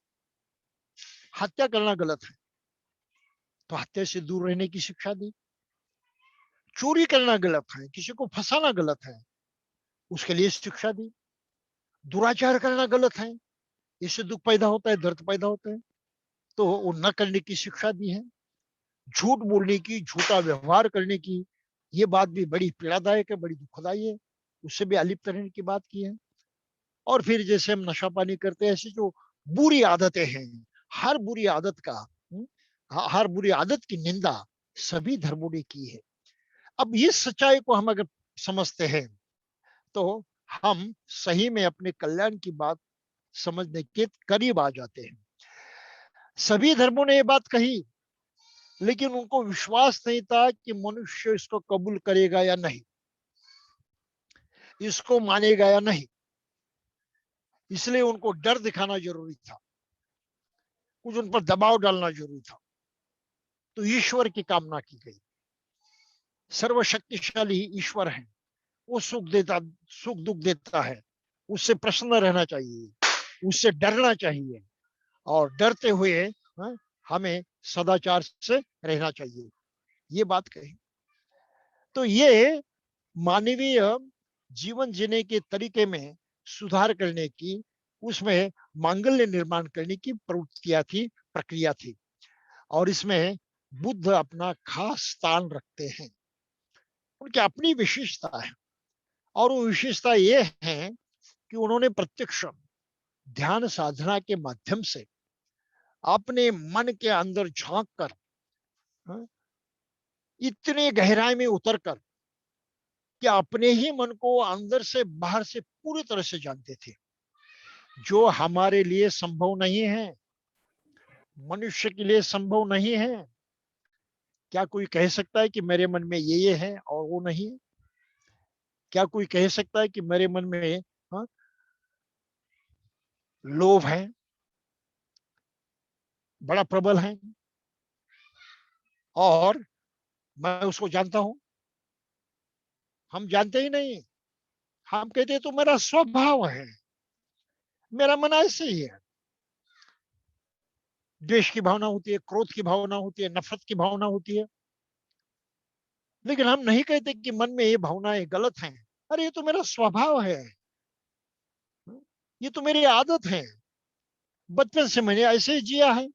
हत्या करना गलत है, तो हत्या से दूर रहने की शिक्षा दी। चोरी करना गलत है, किसी को फंसाना गलत है, उसके लिए शिक्षा दी। दुराचार करना गलत है, इससे दुख पैदा होता है, दर्द पैदा होता है, तो वो न करने की शिक्षा दी है। झूठ बोलने की, झूठा व्यवहार करने की, ये बात भी बड़ी पीड़ादायक है, बड़ी दुखदायी है, उससे भी अलिप्त रहने की बात की है। और फिर जैसे हम नशा पानी करते हैं, ऐसी जो बुरी आदतें हैं, हर बुरी आदत का, हर बुरी आदत की निंदा सभी धर्मों ने की है। अब इस सच्चाई को हम अगर समझते हैं, तो हम सही में अपने कल्याण की बात समझने के करीब आ जाते हैं। सभी धर्मों ने ये बात कही, लेकिन उनको विश्वास नहीं था कि मनुष्य इसको कबूल करेगा या नहीं, इसको मानेगा या नहीं, इसलिए उनको डर दिखाना जरूरी था, कुछ उन पर दबाव डालना जरूरी था। तो ईश्वर की कामना की गई। सर्वशक्तिशाली ईश्वर है, वो सुख दुख देता है, उससे प्रसन्न रहना चाहिए, उससे डरना चाहिए, और डरते हुए हमें सदाचार से रहना चाहिए, ये बात कही। तो ये मानवीय जीवन जीने के तरीके में सुधार करने की, उसमें मांगल्य निर्माण करने की प्रवृत्तियां थी, प्रक्रिया थी, और इसमें बुद्ध अपना खास स्थान रखते हैं। उनकी अपनी विशेषता है, और वो विशेषता ये है कि उन्होंने प्रत्यक्ष ध्यान साधना के माध्यम से अपने मन के अंदर झांक कर, इतने गहराई में उतरकर कि अपने ही मन को अंदर से बाहर से पूरी तरह से जानते थे, जो हमारे लिए संभव नहीं है, मनुष्य के लिए संभव नहीं है। क्या कोई कह सकता है कि मेरे मन में ये है और वो नहीं है? क्या कोई कह सकता है कि मेरे मन में हाँ, लोभ है, बड़ा प्रबल है, और मैं उसको जानता हूं? हम जानते ही नहीं। हम कहते हैं तो मेरा स्वभाव है, मेरा मन ऐसे ही है। द्वेष की भावना होती है, क्रोध की भावना होती है, नफरत की भावना होती है, लेकिन हम नहीं कहते कि मन में ये भावनाएं गलत हैं। अरे ये तो मेरा स्वभाव है, ये तो मेरी आदत है, बचपन से मैंने ऐसे ही जिया है,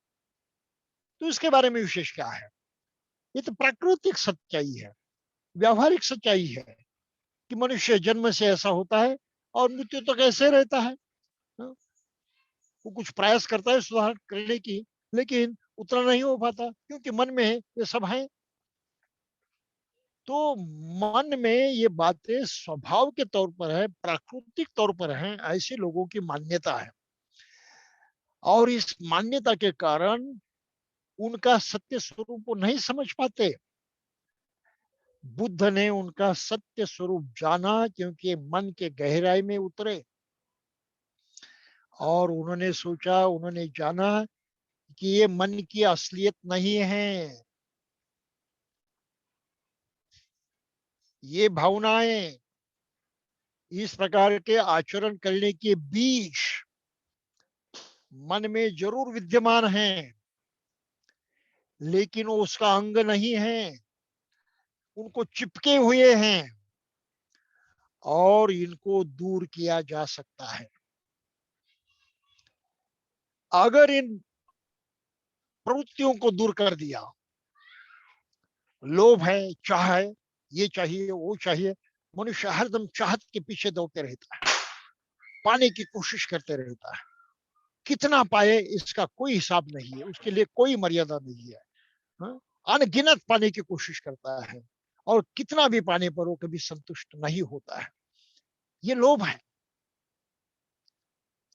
तो इसके बारे में विशेष क्या है? ये तो प्राकृतिक सच्चाई है, व्यावहारिक सच्चाई है कि मनुष्य जन्म से ऐसा होता है और मृत्यु तक ऐसे रहता है। वो कुछ प्रयास करता है सुधार करने की, लेकिन उतना नहीं हो पाता क्योंकि मन में ये सब है। तो मन में ये बातें स्वभाव के तौर पर है, प्राकृतिक तौर पर है, ऐसे लोगों की मान्यता है। और इस मान्यता के कारण उनका सत्य स्वरूप वो नहीं समझ पाते। बुद्ध ने उनका सत्य स्वरूप जाना क्योंकि मन के गहराई में उतरे और उन्होंने सोचा, उन्होंने जाना कि ये मन की असलियत नहीं है, ये भावनाएं, इस प्रकार के आचरण करने के बीज मन में जरूर विद्यमान हैं, लेकिन वो उसका अंग नहीं है, उनको चिपके हुए हैं और इनको दूर किया जा सकता है। अगर इन प्रवृत्तियों को दूर कर दिया, लोभ है, चाह है, ये चाहिए वो चाहिए, मनुष्य हरदम चाहत के पीछे दौड़ते रहता है, पाने की कोशिश करते रहता है। कितना पाए इसका कोई हिसाब नहीं है, उसके लिए कोई मर्यादा नहीं है। हाँ? अनगिनत पाने की कोशिश करता है और कितना भी पाने पर वो कभी संतुष्ट नहीं होता है। ये लोभ है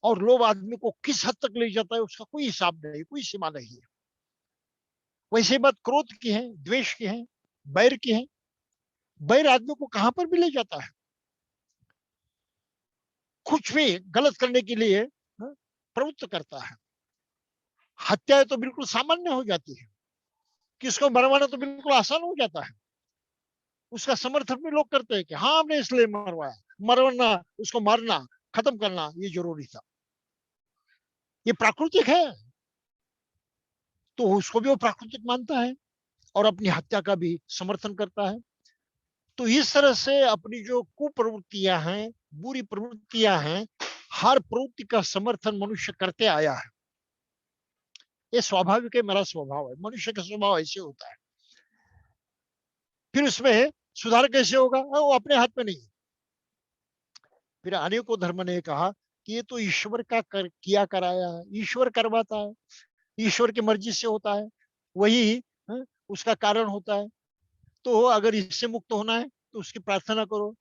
और लोभ आदमी को किस हद तक ले जाता है उसका कोई हिसाब नहीं, कोई सीमा नहीं है। वैसे बात क्रोध की है, द्वेष की है, बैर की है। बैर आदमी को कहां पर भी ले जाता है, कुछ भी गलत करने के लिए प्रवृत्त करता है। हत्याएं तो बिल्कुल सामान्य हो जाती है, किसको मरवाना तो बिल्कुल आसान हो जाता है। उसका समर्थन भी लोग करते हैं कि हाँ हमने इसलिए मरवाया, मरवाना, उसको मारना, खत्म करना ये जरूरी था, ये प्राकृतिक है। तो उसको भी वो प्राकृतिक मानता है और अपनी हत्या का भी समर्थन करता है। तो इस तरह से अपनी जो कुप्रवृत्तियां हैं, बुरी प्रवृत्तियां हैं, हर प्रवृत्ति का समर्थन मनुष्य करते आया है। ये स्वाभाविक है, मेरा स्वभाव है, मनुष्य का स्वभाव ऐसे होता है। फिर उसमें सुधार कैसे होगा, वो अपने हाथ में नहीं। फिर अनेकों धर्म ने कहा कि ये तो ईश्वर का किया कराया है, ईश्वर करवाता है, ईश्वर की मर्जी से होता है, वही है, उसका कारण होता है। तो अगर इससे मुक्त होना है तो उसकी प्रार्थना करो,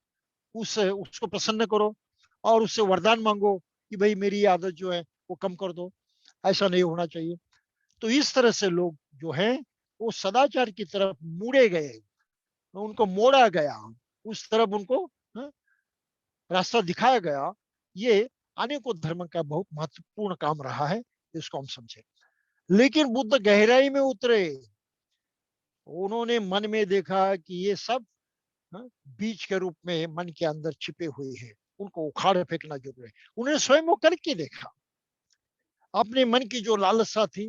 उसको प्रसन्न करो और उससे वरदान मांगो कि भाई मेरी आदत जो है वो कम कर दो। ऐसा नहीं होना चाहिए। तो इस तरह से लोग जो है वो सदाचार की तरफ मुड़े गए, उनको मोड़ा गया, उस तरफ उनको रास्ता दिखाया गया। ये अनेकों धर्म का बहुत महत्वपूर्ण काम रहा है, इसको हम समझे। लेकिन बुद्ध गहराई में उतरे, उन्होंने मन में देखा कि ये सब बीज के रूप में मन के अंदर छिपे हुए हैं, उनको उखाड़ फेंकना जरूरी है। उन्होंने स्वयं वो करके देखा। अपने मन की जो लालसा थी,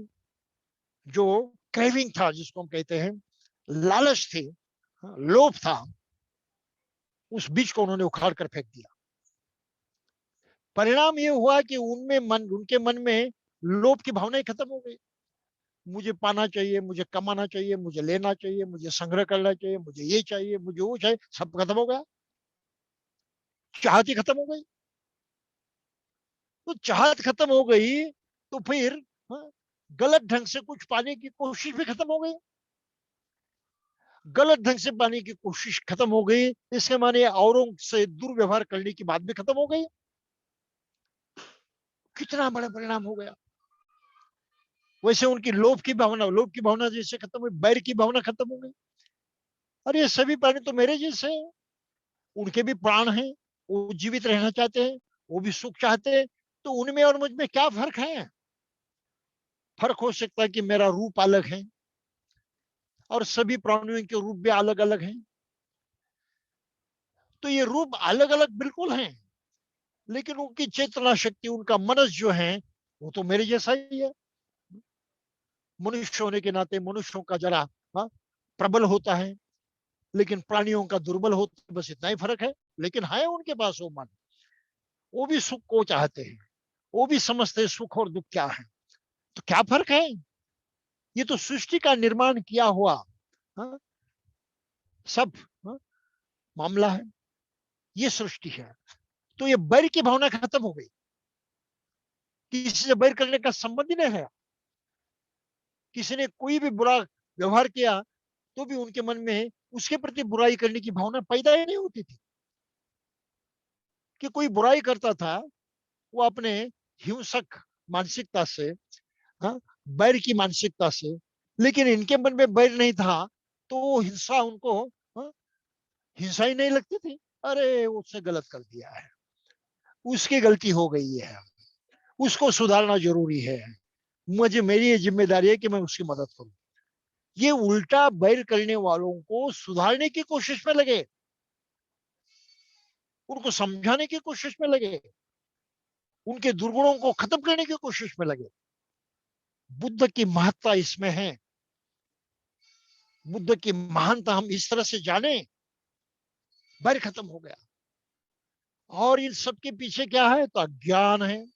जो क्रेविंग था जिसको हम कहते हैं, लालच थी, लोभ था, उस बीज को उन्होंने उखाड़ कर फेंक दिया। परिणाम ये हुआ कि उनके मन में लोभ की भावनाएं खत्म हो गई। मुझे पाना चाहिए, मुझे कमाना चाहिए, मुझे लेना चाहिए, मुझे संग्रह करना चाहिए, मुझे ये चाहिए, मुझे वो चाहिए, सब खत्म हो गया। चाहत ही खत्म हो गई। तो चाहत खत्म हो गई तो फिर गलत ढंग से कुछ पाने की कोशिश भी खत्म हो गई। गलत ढंग से पाने की कोशिश खत्म हो गई, इसके माने औरों से दुर्व्यवहार करने की बात भी खत्म हो गई। कितना बड़ा परिणाम हो गया। वैसे उनकी लोभ की भावना जैसे खत्म हुई, बैर की भावना खत्म हो गई। अरे ये सभी प्राणी तो मेरे जैसे हैं, उनके भी प्राण हैं, वो जीवित रहना चाहते हैं, वो भी सुख चाहते हैं। तो उनमें और मुझ में क्या फर्क है? फर्क हो सकता है कि मेरा रूप अलग है और सभी प्राणियों के रूप भी अलग अलग हैं। तो ये रूप अलग अलग बिल्कुल हैं, लेकिन उनकी चेतना शक्ति, उनका मनस जो है वो तो मेरे जैसा ही है। मनुष्य होने के नाते मनुष्यों का जरा प्रबल होता है, लेकिन प्राणियों का दुर्बल होता है, बस इतना ही फर्क है। लेकिन है उनके पास वो मन, वो भी सुख को चाहते हैं, वो भी समझते हैं सुख और दुख क्या है। तो क्या फर्क है? ये तो सृष्टि का निर्माण किया हुआ हा? सब मामला है, ये सृष्टि है। तो ये बैर की भावना खत्म हो गई, किसी से बैर करने का संबंध ही नहीं है। किसी ने कोई भी बुरा व्यवहार किया तो भी उनके मन में उसके प्रति बुराई करने की भावना पैदा ही नहीं होती थी। कि कोई बुराई करता था वो अपने हिंसक मानसिकता से, हाँ, बैर की मानसिकता से, लेकिन इनके मन में बैर नहीं था तो वो हिंसा उनको, हाँ, हिंसा ही नहीं लगती थी। अरे उसने गलत कर दिया है, उसकी गलती हो गई है, उसको सुधारना जरूरी है, मुझे, मेरी ये जिम्मेदारी है कि मैं उसकी मदद करूं। ये उल्टा बैर करने वालों को सुधारने की कोशिश में लगे, उनको समझाने की कोशिश में लगे, उनके दुर्गुणों को खत्म करने की कोशिश में लगे। बुद्ध की महत्ता इसमें है, बुद्ध की महानता हम इस तरह से जाने, बैर खत्म हो गया। और इन सब के पीछे क्या है? तो अज्ञान है।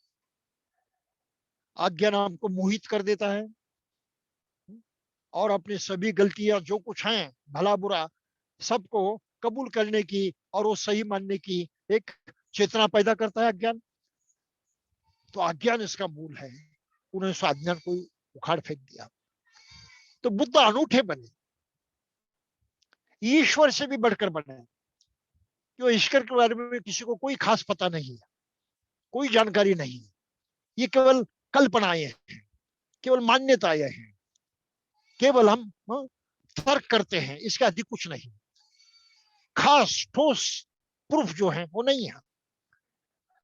अज्ञान हमको मोहित कर देता है और अपनी सभी गलतियां जो कुछ हैं, भला बुरा, सबको कबूल करने की और वो सही मानने की एक चेतना पैदा करता है अज्ञान। तो अज्ञान इसका मूल है। उन्होंने उस अज्ञान को उखाड़ फेंक दिया। तो बुद्ध अनूठे बने, ईश्वर से भी बढ़कर बने। क्यों? ईश्वर के बारे में किसी को कोई खास पता नहीं है, कोई जानकारी नहीं है। ये केवल कल्पनाएं हैं, केवल मान्यताएं हैं, केवल हम, हाँ, तर्क करते हैं, इसके अधिक कुछ नहीं। खास ठोस प्रूफ जो है वो नहीं है।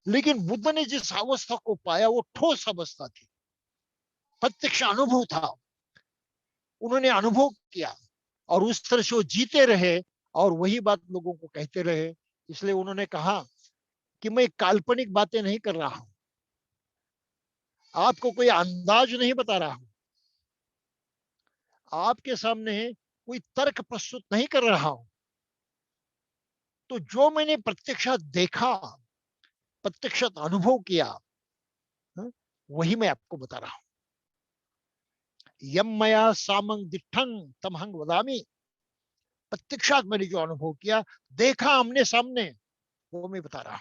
लेकिन बुद्ध ने जिस अवस्था को पाया वो ठोस अवस्था थी, प्रत्यक्ष अनुभव था। उन्होंने अनुभव किया और उस तरह से वो जीते रहे और वही बात लोगों को कहते रहे। इसलिए उन्होंने कहा कि मैं काल्पनिक बातें नहीं कर रहा हूं, आपको कोई अंदाज नहीं बता रहा हूं, आपके सामने कोई तर्क प्रस्तुत नहीं कर रहा हूं। तो जो मैंने प्रत्यक्षात देखा, प्रत्यक्षात अनुभव किया, हाँ, वही मैं आपको बता रहा हूं। यम मया सामंग दिठंग तमहंग वदामी। प्रत्यक्षात मैंने जो अनुभव किया, देखा आमने सामने, वो मैं बता रहा हूं।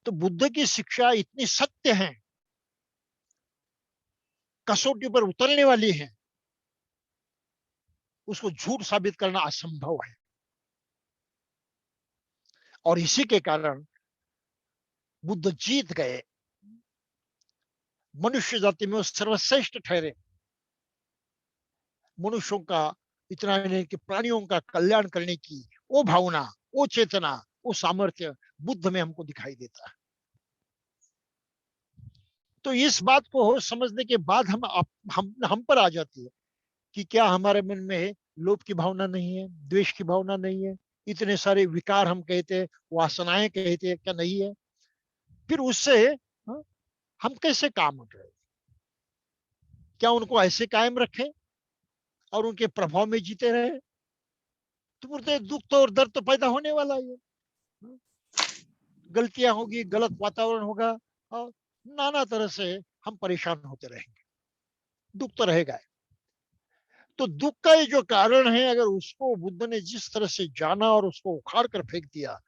तो बुद्ध की शिक्षा इतनी सत्य है, कसौटी पर उतरने वाली है, उसको झूठ साबित करना असंभव है। और इसी के कारण बुद्ध जीत गए, मनुष्य जाति में वो सर्वश्रेष्ठ ठहरे। मनुष्यों का, इतना नहीं कि प्राणियों का कल्याण करने की वो भावना, वो चेतना, वो सामर्थ्य बुद्ध में हमको दिखाई देता है। तो इस बात को समझने के बाद हम पर आ जाती है कि क्या हमारे मन में लोभ की भावना नहीं है, द्वेष की भावना नहीं है, इतने सारे विकार हम कहते हैं, वासनाएं कहते हैं, क्या नहीं है? फिर उससे, हाँ, हम कैसे काम करें? क्या उनको ऐसे कायम रखें और उनके प्रभाव में जीते रहे? तो बोलते दुख तो और दर्द तो पैदा होने वाला ही है, गलतियां होगी, गलत वातावरण होगा और नाना तरह से हम परेशान होते रहेंगे, दुख तो रहेगा। तो दुख का ये जो कारण है, अगर उसको बुद्ध ने जिस तरह से जाना और उसको उखाड़ कर फेंक दिया,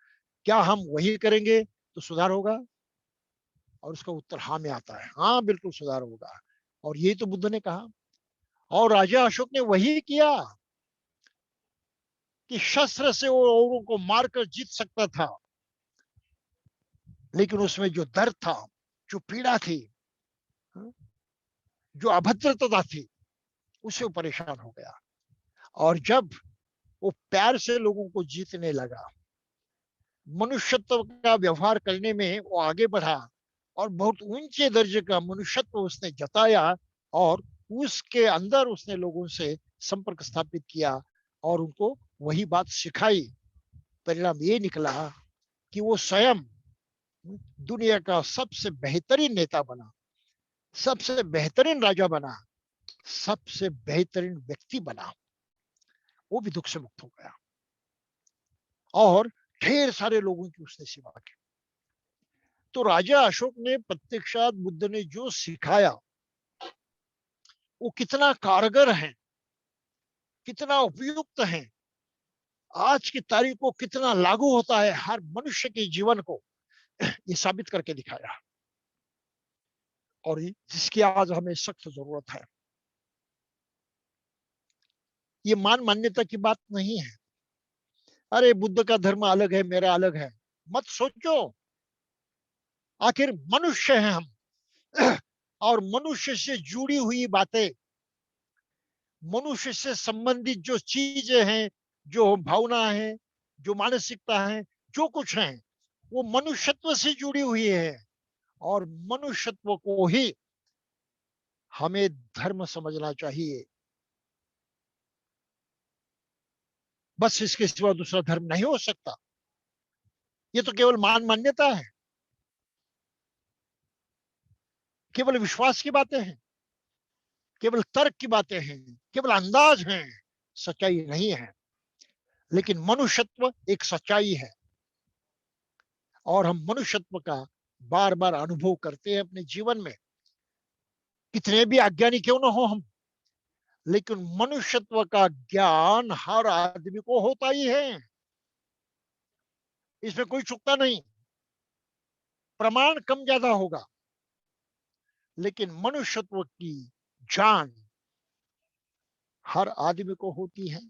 क्या हम वही करेंगे तो सुधार होगा? और उसका उत्तर हाँ में आता है, हाँ बिल्कुल सुधार होगा। और यही तो बुद्ध ने कहा। और राजा अशोक ने वही किया कि शस्त्र से वो औरों को मारकर जीत सकता था, लेकिन उसमें जो दर्द था, जो पीड़ा थी, जो अभद्रता थी, उससे वो परेशान हो गया। और जब वो प्यार से लोगों को जीतने लगा, मनुष्यत्व का व्यवहार करने में वो आगे बढ़ा और बहुत ऊंचे दर्जे का मनुष्यत्व उसने जताया और उसके अंदर उसने लोगों से संपर्क स्थापित किया और उनको वही बात सिखाई। परिणाम ये निकला कि वो स्वयं दुनिया का सबसे बेहतरीन नेता बना, सबसे बेहतरीन राजा बना, सबसे बेहतरीन व्यक्ति बना। वो भी दुख से मुक्त हो गया और ढेर सारे लोगों की उसने सेवा की। तो राजा अशोक ने प्रत्यक्षात बुद्ध ने जो सिखाया वो कितना कारगर है, कितना उपयुक्त है, आज की तारीख को कितना लागू होता है हर मनुष्य के जीवन को, ये साबित करके दिखाया। और जिसकी आज हमें सख्त जरूरत है। ये मान मान्यता की बात नहीं है। अरे बुद्ध का धर्म अलग है, मेरा अलग है, मत सोचो। आखिर मनुष्य हैं हम और मनुष्य से जुड़ी हुई बातें, मनुष्य से संबंधित जो चीजें हैं, जो भावना है, जो मानसिकता है, जो कुछ है, वो मनुष्यत्व से जुड़ी हुई है। और मनुष्यत्व को ही हमें धर्म समझना चाहिए। बस इसके सिवा दूसरा धर्म नहीं हो सकता। ये तो केवल मान मान्यता है, केवल विश्वास की बातें हैं, केवल तर्क की बातें हैं, केवल अंदाज हैं, सच्चाई नहीं है। लेकिन मनुष्यत्व एक सच्चाई है और हम मनुष्यत्व का बार बार अनुभव करते हैं अपने जीवन में। कितने भी अज्ञानी क्यों ना हो हम, लेकिन मनुष्यत्व का ज्ञान हर आदमी को होता ही है, इसमें कोई चूकता नहीं। प्रमाण कम ज्यादा होगा, लेकिन मनुष्यत्व की जान हर आदमी को होती है।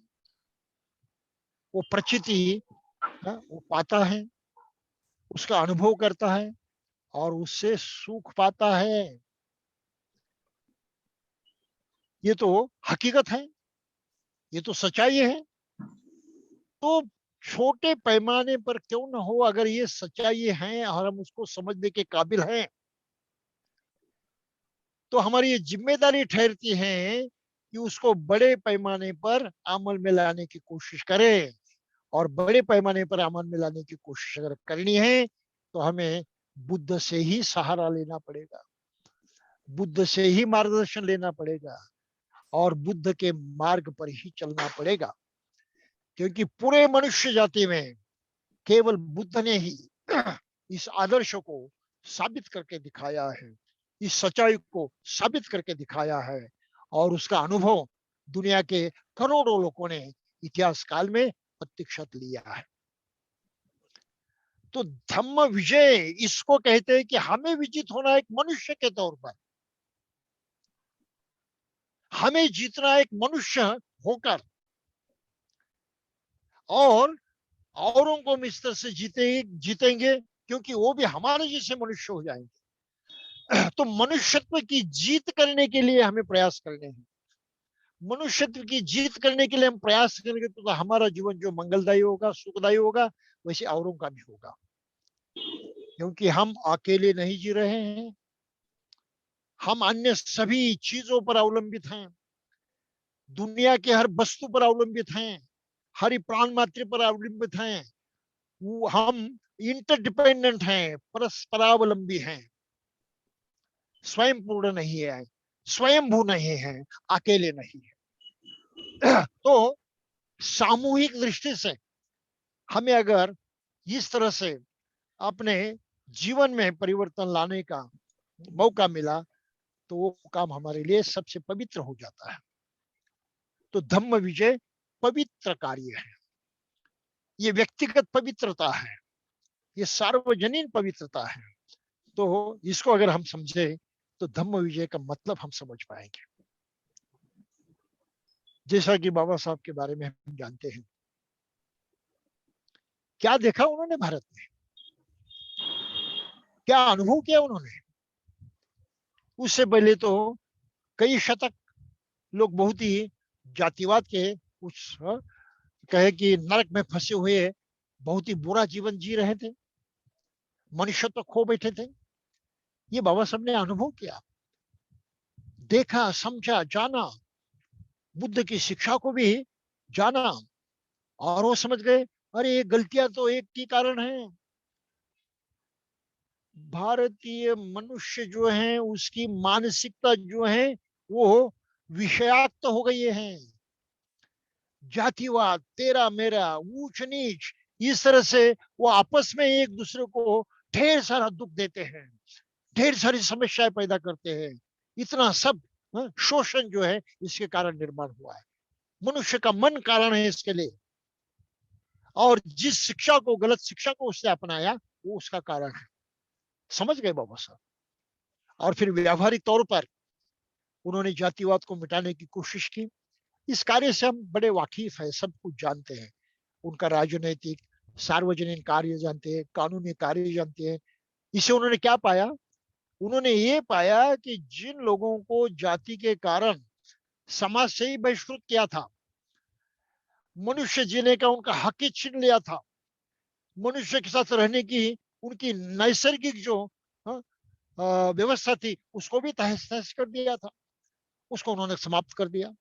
वो प्रचिति वो पाता है, उसका अनुभव करता है और उससे सुख पाता है। ये तो हकीकत है, ये तो सच्चाई है। तो छोटे पैमाने पर क्यों ना हो, अगर ये सच्चाई है और हम उसको समझने के काबिल हैं, तो हमारी ये जिम्मेदारी ठहरती है कि उसको बड़े पैमाने पर अमल में लाने की कोशिश करें। और बड़े पैमाने पर अमल में लाने की कोशिश अगर करनी है तो हमें बुद्ध से ही सहारा लेना पड़ेगा, बुद्ध से ही मार्गदर्शन लेना पड़ेगा और बुद्ध के मार्ग पर ही चलना पड़ेगा। क्योंकि पूरे मनुष्य जाति में केवल बुद्ध ने ही इस आदर्श को साबित करके दिखाया है, इस सच्चाई को साबित करके दिखाया है। और उसका अनुभव दुनिया के करोड़ों लोगों ने इतिहास काल में प्रत्यक्षत लिया है। तो धम्म विजय इसको कहते हैं कि हमें विजित होना एक मनुष्य के तौर पर, हमें जीतना एक मनुष्य होकर, और औरों को हम इस तरह से जीतेंगे क्योंकि वो भी हमारे जैसे मनुष्य हो जाएंगे। तो मनुष्यत्व की जीत करने के लिए हमें प्रयास करने हैं। मनुष्यत्व की जीत करने के लिए हम प्रयास करेंगे तो हमारा जीवन जो मंगलदायी होगा, सुखदायी होगा, वैसे औरों का भी होगा। क्योंकि हम अकेले नहीं जी रहे हैं, हम अन्य सभी चीजों पर अवलंबित हैं, दुनिया के हर वस्तु पर अवलंबित हैं, हर प्राण मात्र पर अवलंबित हैं। हम इंटरडिपेंडेंट हैं, परस्परावलंबी हैं, स्वयं पूर्ण नहीं है, स्वयंभू नहीं है, अकेले नहीं है। तो सामूहिक दृष्टि से हमें अगर इस तरह से अपने जीवन में परिवर्तन लाने का मौका मिला तो वो काम हमारे लिए सबसे पवित्र हो जाता है। तो धम्म विजय पवित्र कार्य है, ये व्यक्तिगत पवित्रता है, ये सार्वजनीन पवित्रता है। तो इसको अगर हम समझे तो धम्म विजय का मतलब हम समझ पाएंगे। जैसा कि बाबा साहब के बारे में हम जानते हैं, क्या देखा उन्होंने भारत में, क्या अनुभव किया उन्होंने। उससे पहले तो कई शतक लोग बहुत ही जातिवाद के कुछ कहे कि नरक में फंसे हुए बहुत ही बुरा जीवन जी रहे थे, मनुष्यत्व तो खो बैठे थे। ये बाबा साहब ने अनुभव किया, देखा, समझा, जाना, बुद्ध की शिक्षा को भी जाना, और वो समझ गए अरे ये गलतियां तो एक ही कारण है, भारतीय मनुष्य जो है उसकी मानसिकता जो है वो विषयाक्त हो गई है। जातिवाद, तेरा मेरा, ऊंच नीच, इस तरह से वो आपस में एक दूसरे को ढेर सारा दुख देते हैं, ढेर सारी समस्याएं पैदा करते हैं। इतना सब शोषण जो है इसके कारण निर्माण हुआ है। मनुष्य का मन कारण है इसके लिए, और जिस शिक्षा को, गलत शिक्षा को उसने अपनाया वो उसका कारण है। समझ गए बाबा साहब। और फिर व्यावहारिक तौर पर उन्होंने जातिवाद को मिटाने की कोशिश की, इस कार्य से हम बड़े वाकिफ है, सब कुछ जानते हैं। उनका राजनीतिक सार्वजनिक कार्य जानते हैं, कानूनी कार्य जानते हैं। इसे उन्होंने क्या पाया? उन्होंने ये पाया कि जिन लोगों को जाति के कारण समाज से ही बहिष्कृत किया था, मनुष्य जीने का उनका हक ही छीन लिया था, मनुष्य के साथ रहने की उनकी नैसर्गिक जो व्यवस्था थी उसको भी तहस नहस कर दिया था, उसको उन्होंने समाप्त कर दिया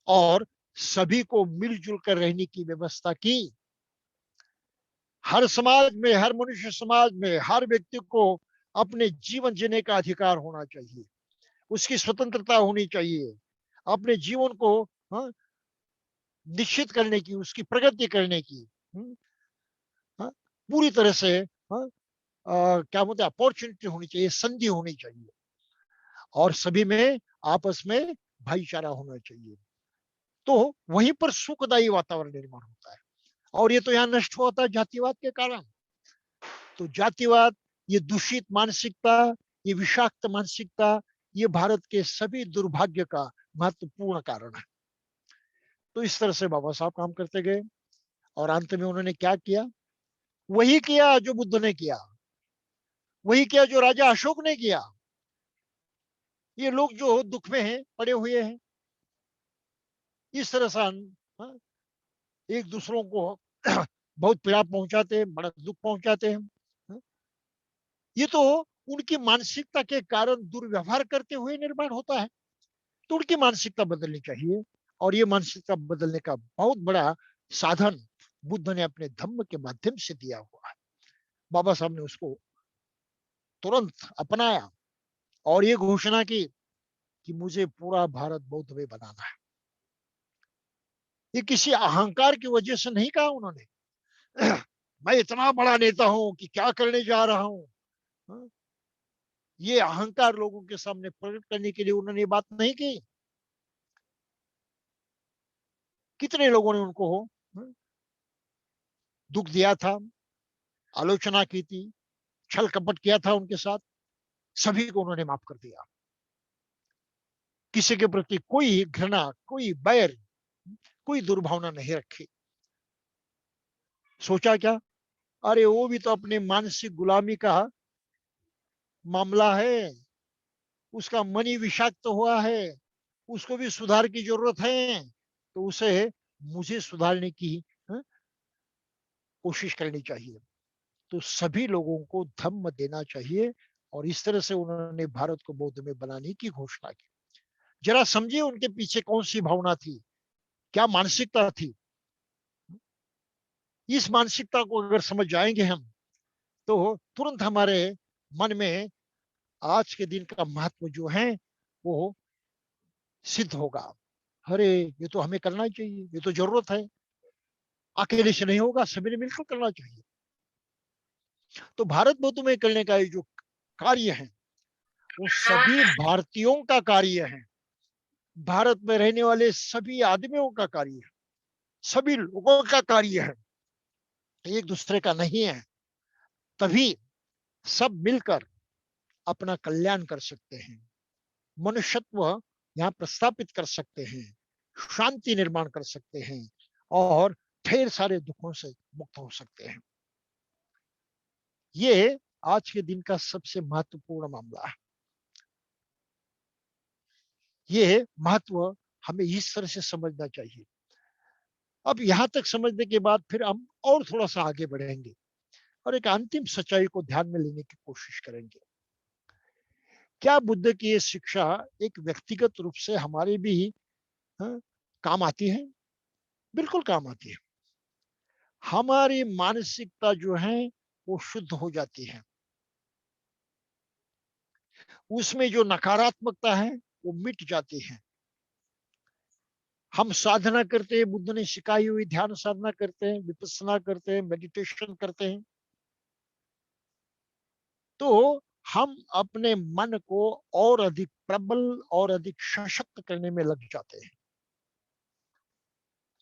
और सभी को मिलजुल कर रहने की व्यवस्था की। हर समाज में, हर मनुष्य समाज में हर व्यक्ति को अपने जीवन जीने का अधिकार होना चाहिए, उसकी स्वतंत्रता होनी चाहिए, अपने जीवन को निश्चित करने की, उसकी प्रगति करने की पूरी तरह से क्या बोलते हैं, अपॉर्चुनिटी होनी चाहिए, संधि होनी चाहिए और सभी में आपस में भाईचारा होना चाहिए। तो वहीं पर सुखदायी वातावरण निर्माण होता है और ये तो यहाँ नष्ट होता है जातिवाद के कारण। तो जातिवाद, ये दूषित मानसिकता, ये विषाक्त मानसिकता, ये भारत के सभी दुर्भाग्य का महत्वपूर्ण कारण है। तो इस तरह से बाबा साहब काम करते गए और अंत में उन्होंने क्या किया? वही किया जो बुद्ध ने किया, वही किया जो राजा अशोक ने किया। ये लोग जो दुख में हैं, पड़े हुए हैं, इस तरह से एक दूसरों को बहुत पीड़ा पहुंचाते हैं, बड़ा दुख पहुंचाते हैं। ये तो उनकी मानसिकता के कारण दुर्व्यवहार करते हुए निर्माण होता है। तो उनकी मानसिकता बदलनी चाहिए और ये मानसिकता बदलने का बहुत बड़ा साधन बुद्ध ने अपने धम्म के माध्यम से दिया हुआ है। बाबा साहब ने उसको तुरंत अपनाया और ये घोषणा की कि मुझे पूरा भारत बौद्ध में बनाना है। ये किसी अहंकार की वजह से नहीं कहा उन्होंने मैं इतना बड़ा नेता हूं कि क्या करने जा रहा हूं। ये अहंकार लोगों के सामने प्रकट करने के लिए उन्होंने ये बात नहीं की। कितने लोगों ने उनको दुख दिया था, आलोचना की थी, छल कपट किया था उनके साथ, सभी को उन्होंने माफ कर दिया। किसी के प्रति कोई घृणा, कोई बैर, कोई दुर्भावना नहीं रखी। सोचा क्या? अरे वो भी तो अपने मानसिक गुलामी का मामला है, उसका मन ही विषाक्त हुआ है, उसको भी सुधार की जरूरत है, तो उसे मुझे सुधारने की कोशिश करनी चाहिए। तो सभी लोगों को धम्म देना चाहिए और इस तरह से उन्होंने भारत को बौद्ध में बनाने की घोषणा की। जरा समझिए उनके पीछे कौन सी भावना थी, क्या मानसिकता थी। इस मानसिकता को अगर समझ जाएंगे हम तो तुरंत हमारे मन में आज के दिन का महत्व जो है वो सिद्ध होगा। अरे ये तो हमें करना चाहिए, ये तो जरूरत है, अकेले से नहीं होगा, सभी ने मिलकर करना चाहिए। तो भारत बौद्ध में करने का ये जो कार्य है वो सभी भारतीयों का कार्य है, भारत में रहने वाले सभी आदमियों का कार्य है, सभी लोगों का कार्य है, एक दूसरे का नहीं है। तभी सब मिलकर अपना कल्याण कर सकते हैं, मनुष्यत्व यहाँ प्रस्थापित कर सकते हैं, शांति निर्माण कर सकते हैं और ढेर सारे दुखों से मुक्त हो सकते हैं। ये आज के दिन का सबसे महत्वपूर्ण मामला है। ये महत्व हमें इस तरह से समझना चाहिए। अब यहां तक समझने के बाद फिर हम और थोड़ा सा आगे बढ़ेंगे और एक अंतिम सच्चाई को ध्यान में लेने की कोशिश करेंगे। क्या बुद्ध की ये शिक्षा एक व्यक्तिगत रूप से हमारे भी काम आती है? बिल्कुल काम आती है। हमारी मानसिकता जो है वो शुद्ध हो जाती है, उसमें जो नकारात्मकता है वो मिट जाती है। हम साधना करते हैं, बुद्ध ने सिखाई हुई ध्यान साधना करते हैं, विपස්සना करते हैं, मेडिटेशन करते हैं, तो हम अपने मन को और अधिक प्रबल और अधिक सशक्त करने में लग जाते हैं।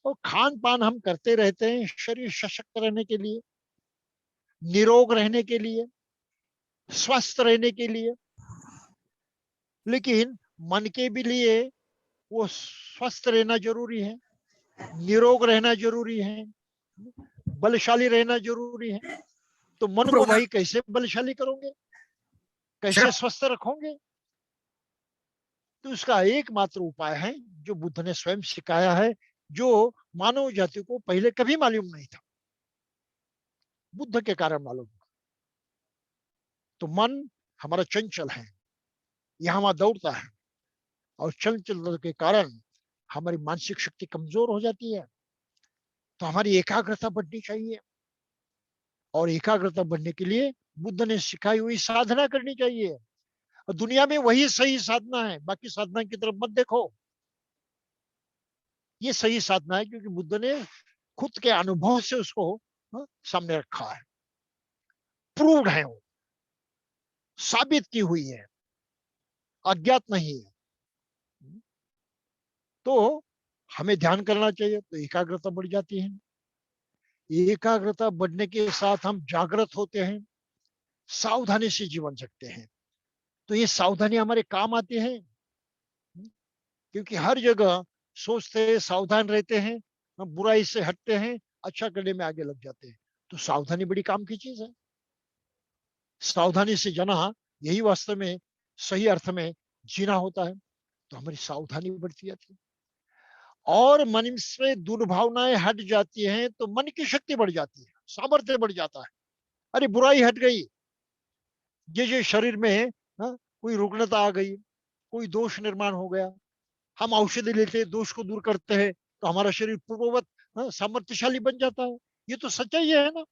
और खान पान हम करते रहते हैं शरीर सशक्त रहने के लिए, निरोग रहने के लिए, स्वस्थ रहने के लिए, लेकिन मन के भी लिए वो स्वस्थ रहना जरूरी है, निरोग रहना जरूरी है, बलशाली रहना जरूरी है। तो मन को भाई कैसे बलशाली करोगे, कैसे स्वस्थ रखोगे? तो उसका एकमात्र उपाय है जो बुद्ध ने स्वयं सिखाया है, जो मानव जाति को पहले कभी मालूम नहीं था, बुद्ध के कारण मालूम। तो मन हमारा चंचल है, यहाँ वहां दौड़ता है, और चंचल के कारण हमारी मानसिक शक्ति कमजोर हो जाती है। तो हमारी एकाग्रता बढ़नी चाहिए, और एकाग्रता बढ़ने के लिए बुद्ध ने सिखाई हुई साधना करनी चाहिए। और दुनिया में वही सही साधना है, बाकी साधना की तरफ मत देखो। ये सही साधना है क्योंकि बुद्ध ने खुद के अनुभव से उसको सामने रखा है, प्रूव्ड है, वो साबित की हुई है, अज्ञात नहीं है। तो हमें ध्यान करना चाहिए, तो एकाग्रता बढ़ जाती है। एकाग्रता बढ़ने के साथ हम जागृत होते हैं, सावधानी से जीवन सकते हैं। तो ये सावधानी हमारे काम आती है, क्योंकि हर जगह सोचते हैं, सावधान रहते हैं, हम बुराई से हटते हैं, अच्छा करने में आगे लग जाते हैं। तो सावधानी बड़ी काम की चीज है। सावधानी से जना, यही वास्तव में सही अर्थ में जीना होता है। तो हमारी सावधानी बढ़ती जाती है, और मन से दुर्भावनाएं हट जाती हैं, तो मन की शक्ति बढ़ जाती है, सामर्थ्य बढ़ जाता है। अरे बुराई हट गई, ये शरीर में कोई रुग्णता आ गई, कोई दोष निर्माण हो गया, हम औषधि लेते हैं, दोष को दूर करते हैं, तो हमारा शरीर पूर्ववत सामर्थ्यशाली बन जाता है। ये तो सच्चाई है ना।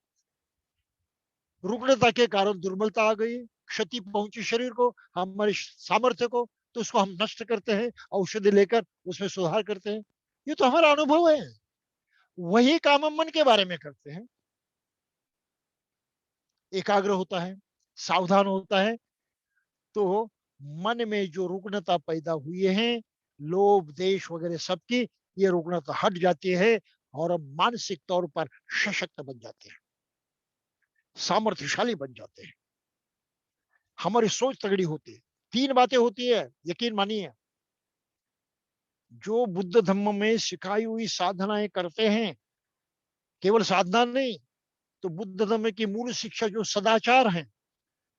रुग्णता के कारण दुर्बलता आ गई, क्षति पहुंची शरीर को, हमारे सामर्थ्य को, तो उसको हम नष्ट करते हैं, औषधि लेकर उसमें सुधार करते हैं। ये तो हमारा अनुभव है। वही काम हम मन के बारे में करते हैं। एकाग्र होता है, सावधान होता है, तो मन में जो रुग्णता पैदा हुई है, लोभ देश वगैरह सबकी, ये रुग्णता हट जाती है, और हम मानसिक तौर पर सशक्त बन जाते हैं, सामर्थ्यशाली बन जाते हैं, हमारी सोच तगड़ी होती है। तीन बातें होती है, यकीन मानिए। जो बुद्ध धम्म में सिखाई हुई साधनाएं करते हैं, केवल साधना नहीं, तो बुद्ध धम्म की मूल शिक्षा जो सदाचार है,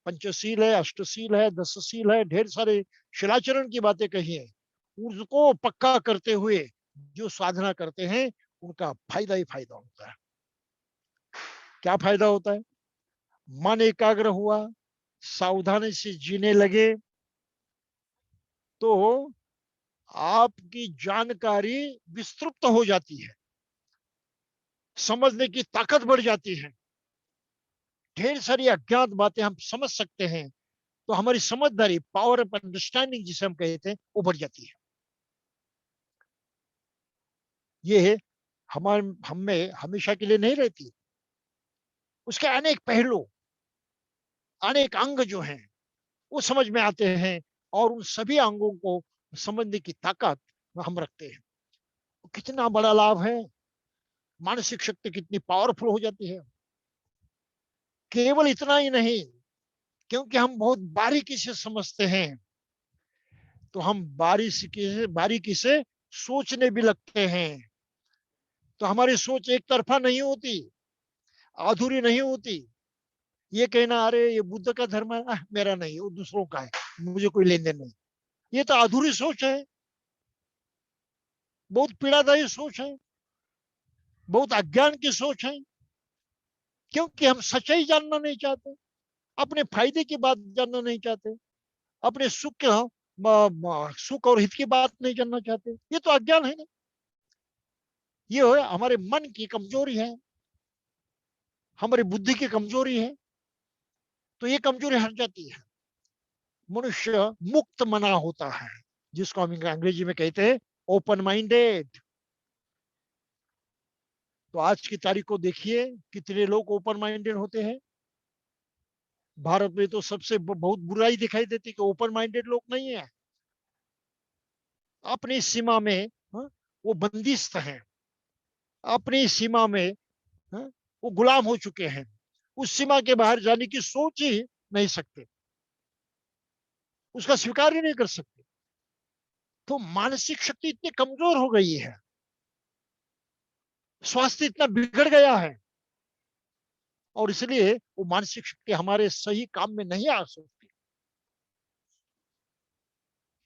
पंचशील है, अष्टशील है, दसशील है, ढेर सारे शिलाचरण की बातें कही है, उसको पक्का करते हुए जो साधना करते हैं, उनका फायदा ही फायदा होता है। क्या फायदा होता है? मन एकाग्र हुआ, सावधानी से जीने लगे, तो आपकी जानकारी विस्तृत हो जाती है, समझने की ताकत बढ़ जाती है, ढेर सारी अज्ञात बातें हम समझ सकते हैं। तो हमारी समझदारी, पावर ऑफ अंडरस्टैंडिंग जिसे हम कहते हैं, वो बढ़ जाती है। ये हम में हमेशा के लिए नहीं रहती। उसके अनेक पहलू, अनेक अंग जो हैं, वो समझ में आते हैं, और उन सभी अंगों को समझने की ताकत हम रखते हैं। कितना बड़ा लाभ है, मानसिक शक्ति कितनी पावरफुल हो जाती है। केवल इतना ही नहीं, क्योंकि हम बहुत बारीकी से समझते हैं, तो हम बारीकी से सोचने भी लगते हैं। तो हमारी सोच एक तरफा नहीं होती, अधूरी नहीं होती। ये कहना अरे ये बुद्ध का धर्म है, मेरा नहीं, वो दूसरों का है, मुझे कोई लेन देन नहीं, ये तो अधूरी सोच है, बहुत पीड़ादायी सोच है, बहुत अज्ञान की सोच है। क्योंकि हम सच्चाई जानना नहीं चाहते, अपने फायदे की बात जानना नहीं चाहते, अपने सुख और हित की बात नहीं जानना चाहते। ये तो अज्ञान है ना। ये हमारे मन की कमजोरी है, हमारी बुद्धि की कमजोरी है। तो ये कमजोरी हट जाती है, मनुष्य मुक्त मना होता है, जिसको हम अंग्रेजी में कहते हैं ओपन माइंडेड। तो आज की तारीख को देखिए, कितने लोग ओपन माइंडेड होते हैं। भारत में तो सबसे बहुत बुराई दिखाई देती कि ओपन माइंडेड लोग नहीं है, अपनी सीमा में वो बंदिस्त हैं, अपनी सीमा में वो गुलाम हो चुके हैं, उस सीमा के बाहर जाने की सोच ही नहीं सकते, उसका स्वीकार ही नहीं कर सकते। तो मानसिक शक्ति इतनी कमजोर हो गई है, स्वास्थ्य इतना बिगड़ गया है, और इसलिए वो मानसिक शक्ति हमारे सही काम में नहीं आ सकती।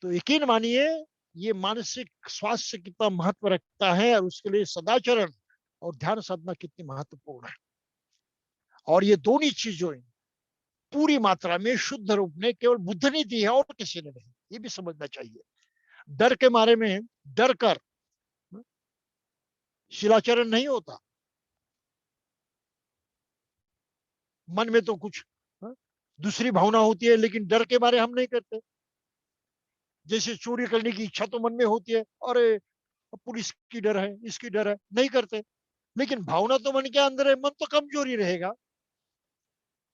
तो यकीन मानिए ये मानसिक स्वास्थ्य कितना महत्व रखता है, और उसके लिए सदाचरण और ध्यान साधना कितनी महत्वपूर्ण है। और ये दोनों चीजें पूरी मात्रा में शुद्ध रूप में केवल बुद्ध ने दी है और किसी ने नहीं, ये भी समझना चाहिए। डर के मारे में डर कर शिलाचरण नहीं होता। मन में तो कुछ दूसरी भावना होती है, लेकिन डर के मारे हम नहीं करते। जैसे चोरी करने की इच्छा तो मन में होती है, अरे पुलिस की डर है, इसकी डर है, नहीं करते। लेकिन भावना तो मन के अंदर है, मन तो कमजोरी रहेगा।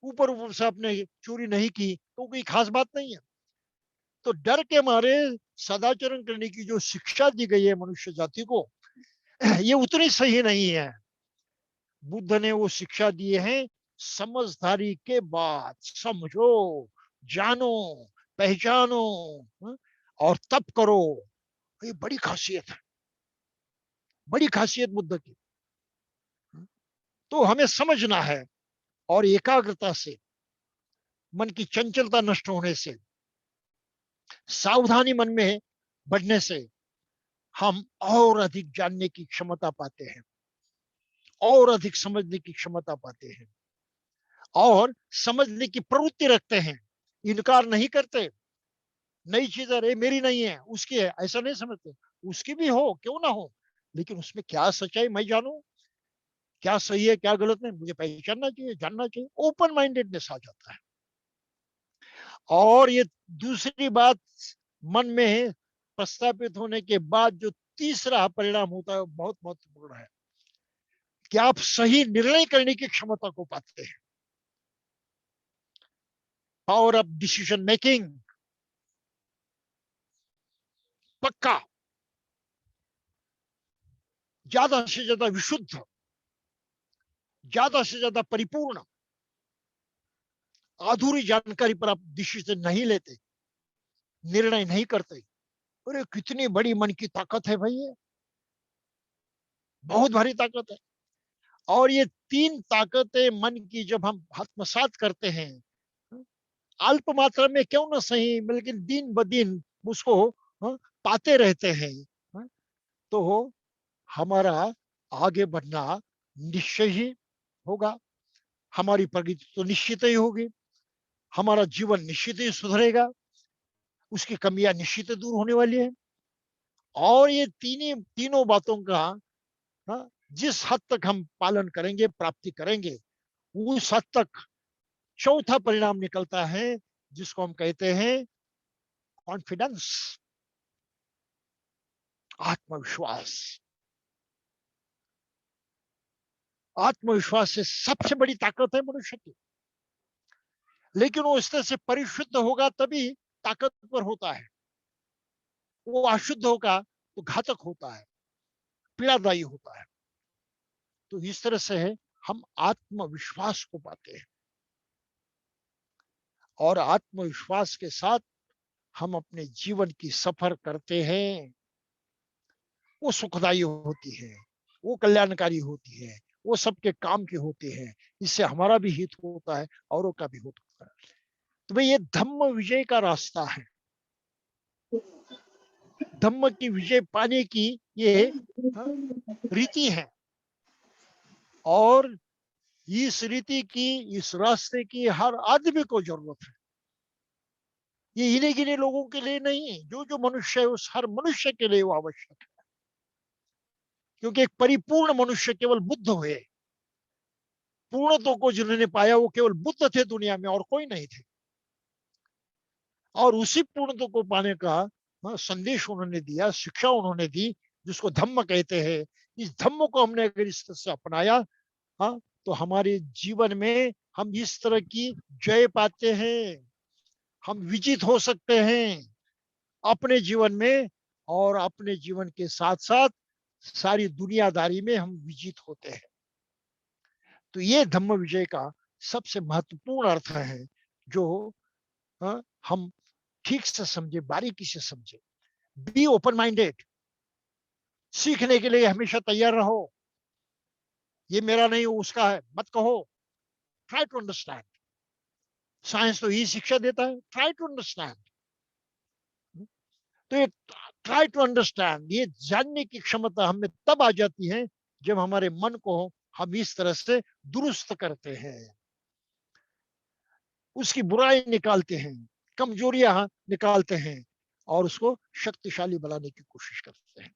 ऊपर ऊपर से आपने चोरी नहीं की तो कोई खास बात नहीं है। तो डर के मारे सदाचरण करने की जो शिक्षा दी गई है मनुष्य जाति को, ये उतनी सही नहीं है। बुद्ध ने वो शिक्षा दिए हैं समझदारी के बाद, समझो, जानो, पहचानो, और तब करो। ये बड़ी खासियत है, बड़ी खासियत बुद्ध की। तो हमें समझना है, और एकाग्रता से, मन की चंचलता नष्ट होने से, सावधानी मन में बढ़ने से हम और अधिक जानने की क्षमता पाते हैं, और अधिक समझने की क्षमता पाते हैं, और समझने की प्रवृत्ति रखते हैं। इनकार नहीं करते। नई चीज अरे मेरी नहीं है, उसकी है, ऐसा नहीं समझते। उसकी भी हो, क्यों ना हो, लेकिन उसमें क्या सच्चाई मैं जानूं, क्या सही है क्या गलत नहीं, मुझे पहचानना चाहिए, जानना चाहिए। ओपन माइंडेडनेस आ जाता है। और ये दूसरी बात, मन में प्रस्तापित होने के बाद जो तीसरा परिणाम होता है वो बहुत महत्वपूर्ण है, कि आप सही निर्णय करने की क्षमता को पाते हैं। पावर ऑफ डिसीजन मेकिंग पक्का, ज्यादा से ज्यादा विशुद्ध, ज्यादा से ज्यादा परिपूर्ण। अधूरी जानकारी पर आप डिसीजन नहीं लेते, निर्णय नहीं करते। अरे कितनी बड़ी मन की ताकत है भाई, ये बहुत भारी ताकत है। और ये तीन ताकतें मन की जब हम आत्मसात करते हैं, अल्प मात्रा में क्यों ना सही, लेकिन दिन ब दिन उसको पाते रहते हैं, तो हमारा आगे बढ़ना निश्चय ही होगा। हमारी प्रगति तो निश्चित ही होगी, हमारा जीवन निश्चित ही सुधरेगा, उसकी कमियां निश्चित दूर होने वाली है। और ये तीनों बातों का जिस हद तक हम पालन करेंगे, प्राप्ति करेंगे, उस हद तक चौथा परिणाम निकलता है, जिसको हम कहते हैं कॉन्फिडेंस, आत्मविश्वास। आत्मविश्वास से सबसे बड़ी ताकत है मनुष्य की, लेकिन वो इस तरह से परिशुद्ध होगा तभी ताकतवर होता है। वो अशुद्ध होगा तो घातक होता है, पीड़ादायी होता है। तो इस तरह से हम आत्मविश्वास को पाते हैं, और आत्मविश्वास के साथ हम अपने जीवन की सफर करते हैं। वो सुखदायी होती है, वो कल्याणकारी होती है, वो सबके काम की होती है। इससे हमारा भी हित होता है, औरों का भी हित होता है। तो भाई ये धम्म विजय का रास्ता है। धम्म की विजय पाने की ये रीति है, और इस रीति की, इस रास्ते की हर आदमी को जरूरत है। ये इन्हीं गिने लोगों के लिए नहीं, जो जो मनुष्य है उस हर मनुष्य के लिए वो आवश्यक है। क्योंकि एक परिपूर्ण मनुष्य केवल बुद्ध हुए। पूर्णत्व को जिन्होंने पाया वो केवल बुद्ध थे दुनिया में, और कोई नहीं थे। और उसी पूर्णत्व को पाने का संदेश उन्होंने दिया, शिक्षा उन्होंने दी, जिसको धम्म कहते हैं। इस धम्म को हमने अगर इस तरह से अपनाया, हाँ, तो हमारे जीवन में हम इस तरह की जय पाते हैं, हम विजित हो सकते हैं अपने जीवन में, और अपने जीवन के साथ साथ सारी दुनियादारी में हम विजित होते हैं। तो ये धम्म विजय का सबसे महत्वपूर्ण अर्थ है, जो हम ठीक से समझे, बारीकी से समझे। बी ओपन माइंडेड, सीखने के लिए हमेशा तैयार रहो। ये मेरा नहीं उसका है मत कहो, ट्राई टू अंडरस्टैंड। साइंस तो यही शिक्षा देता है, ट्राई टू अंडरस्टैंड। तो ये ट्राई टू अंडरस्टैंड, ये जानने की क्षमता हमें तब आ जाती है जब हमारे मन को हम इस तरह से दुरुस्त करते हैं, उसकी बुराई निकालते हैं, कमजोरियां निकालते हैं और उसको शक्तिशाली बनाने की कोशिश करते हैं।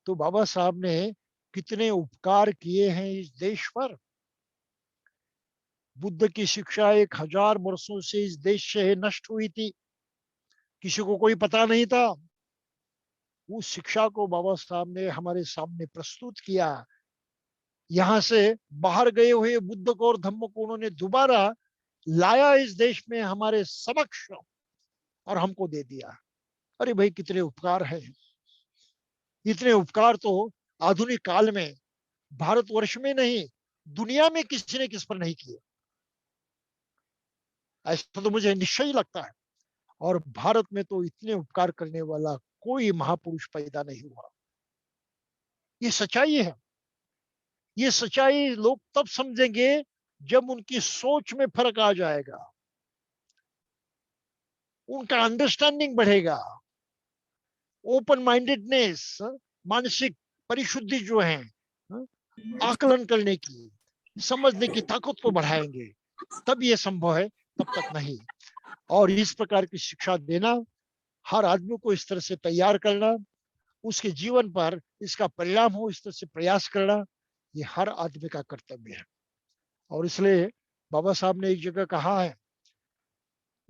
तो बाबा साहब ने कितने उपकार किए हैं इस देश पर। बुद्ध की शिक्षा 1000 वर्षों से इस देश से नष्ट हुई थी, किसी को कोई पता नहीं था। उस शिक्षा को बाबा साहब ने हमारे सामने प्रस्तुत किया। यहाँ से बाहर गए हुए बुद्ध को और धम्म को उन्होंने दोबारा लाया इस देश में हमारे समक्ष और हमको दे दिया। अरे भाई कितने उपकार हैं। इतने उपकार तो आधुनिक काल में भारतवर्ष में नहीं, दुनिया में किसी ने किस पर नहीं किए, ऐसा तो मुझे निश्चय ही लगता है। और भारत में तो इतने उपकार करने वाला कोई महापुरुष पैदा नहीं हुआ। ये सच्चाई है। ये सच्चाई लोग तब समझेंगे जब उनकी सोच में फर्क आ जाएगा, उनका अंडरस्टैंडिंग बढ़ेगा, ओपन माइंडेडनेस, मानसिक परिशुद्धि जो है, आकलन करने की, समझने की ताकत को बढ़ाएंगे, तब ये संभव है, तब तक नहीं। और इस प्रकार की शिक्षा देना, हर आदमी को इस तरह से तैयार करना, उसके जीवन पर इसका परिणाम हो इस तरह से प्रयास करना, ये हर आदमी का कर्तव्य है। और इसलिए बाबा साहब ने एक जगह कहा है,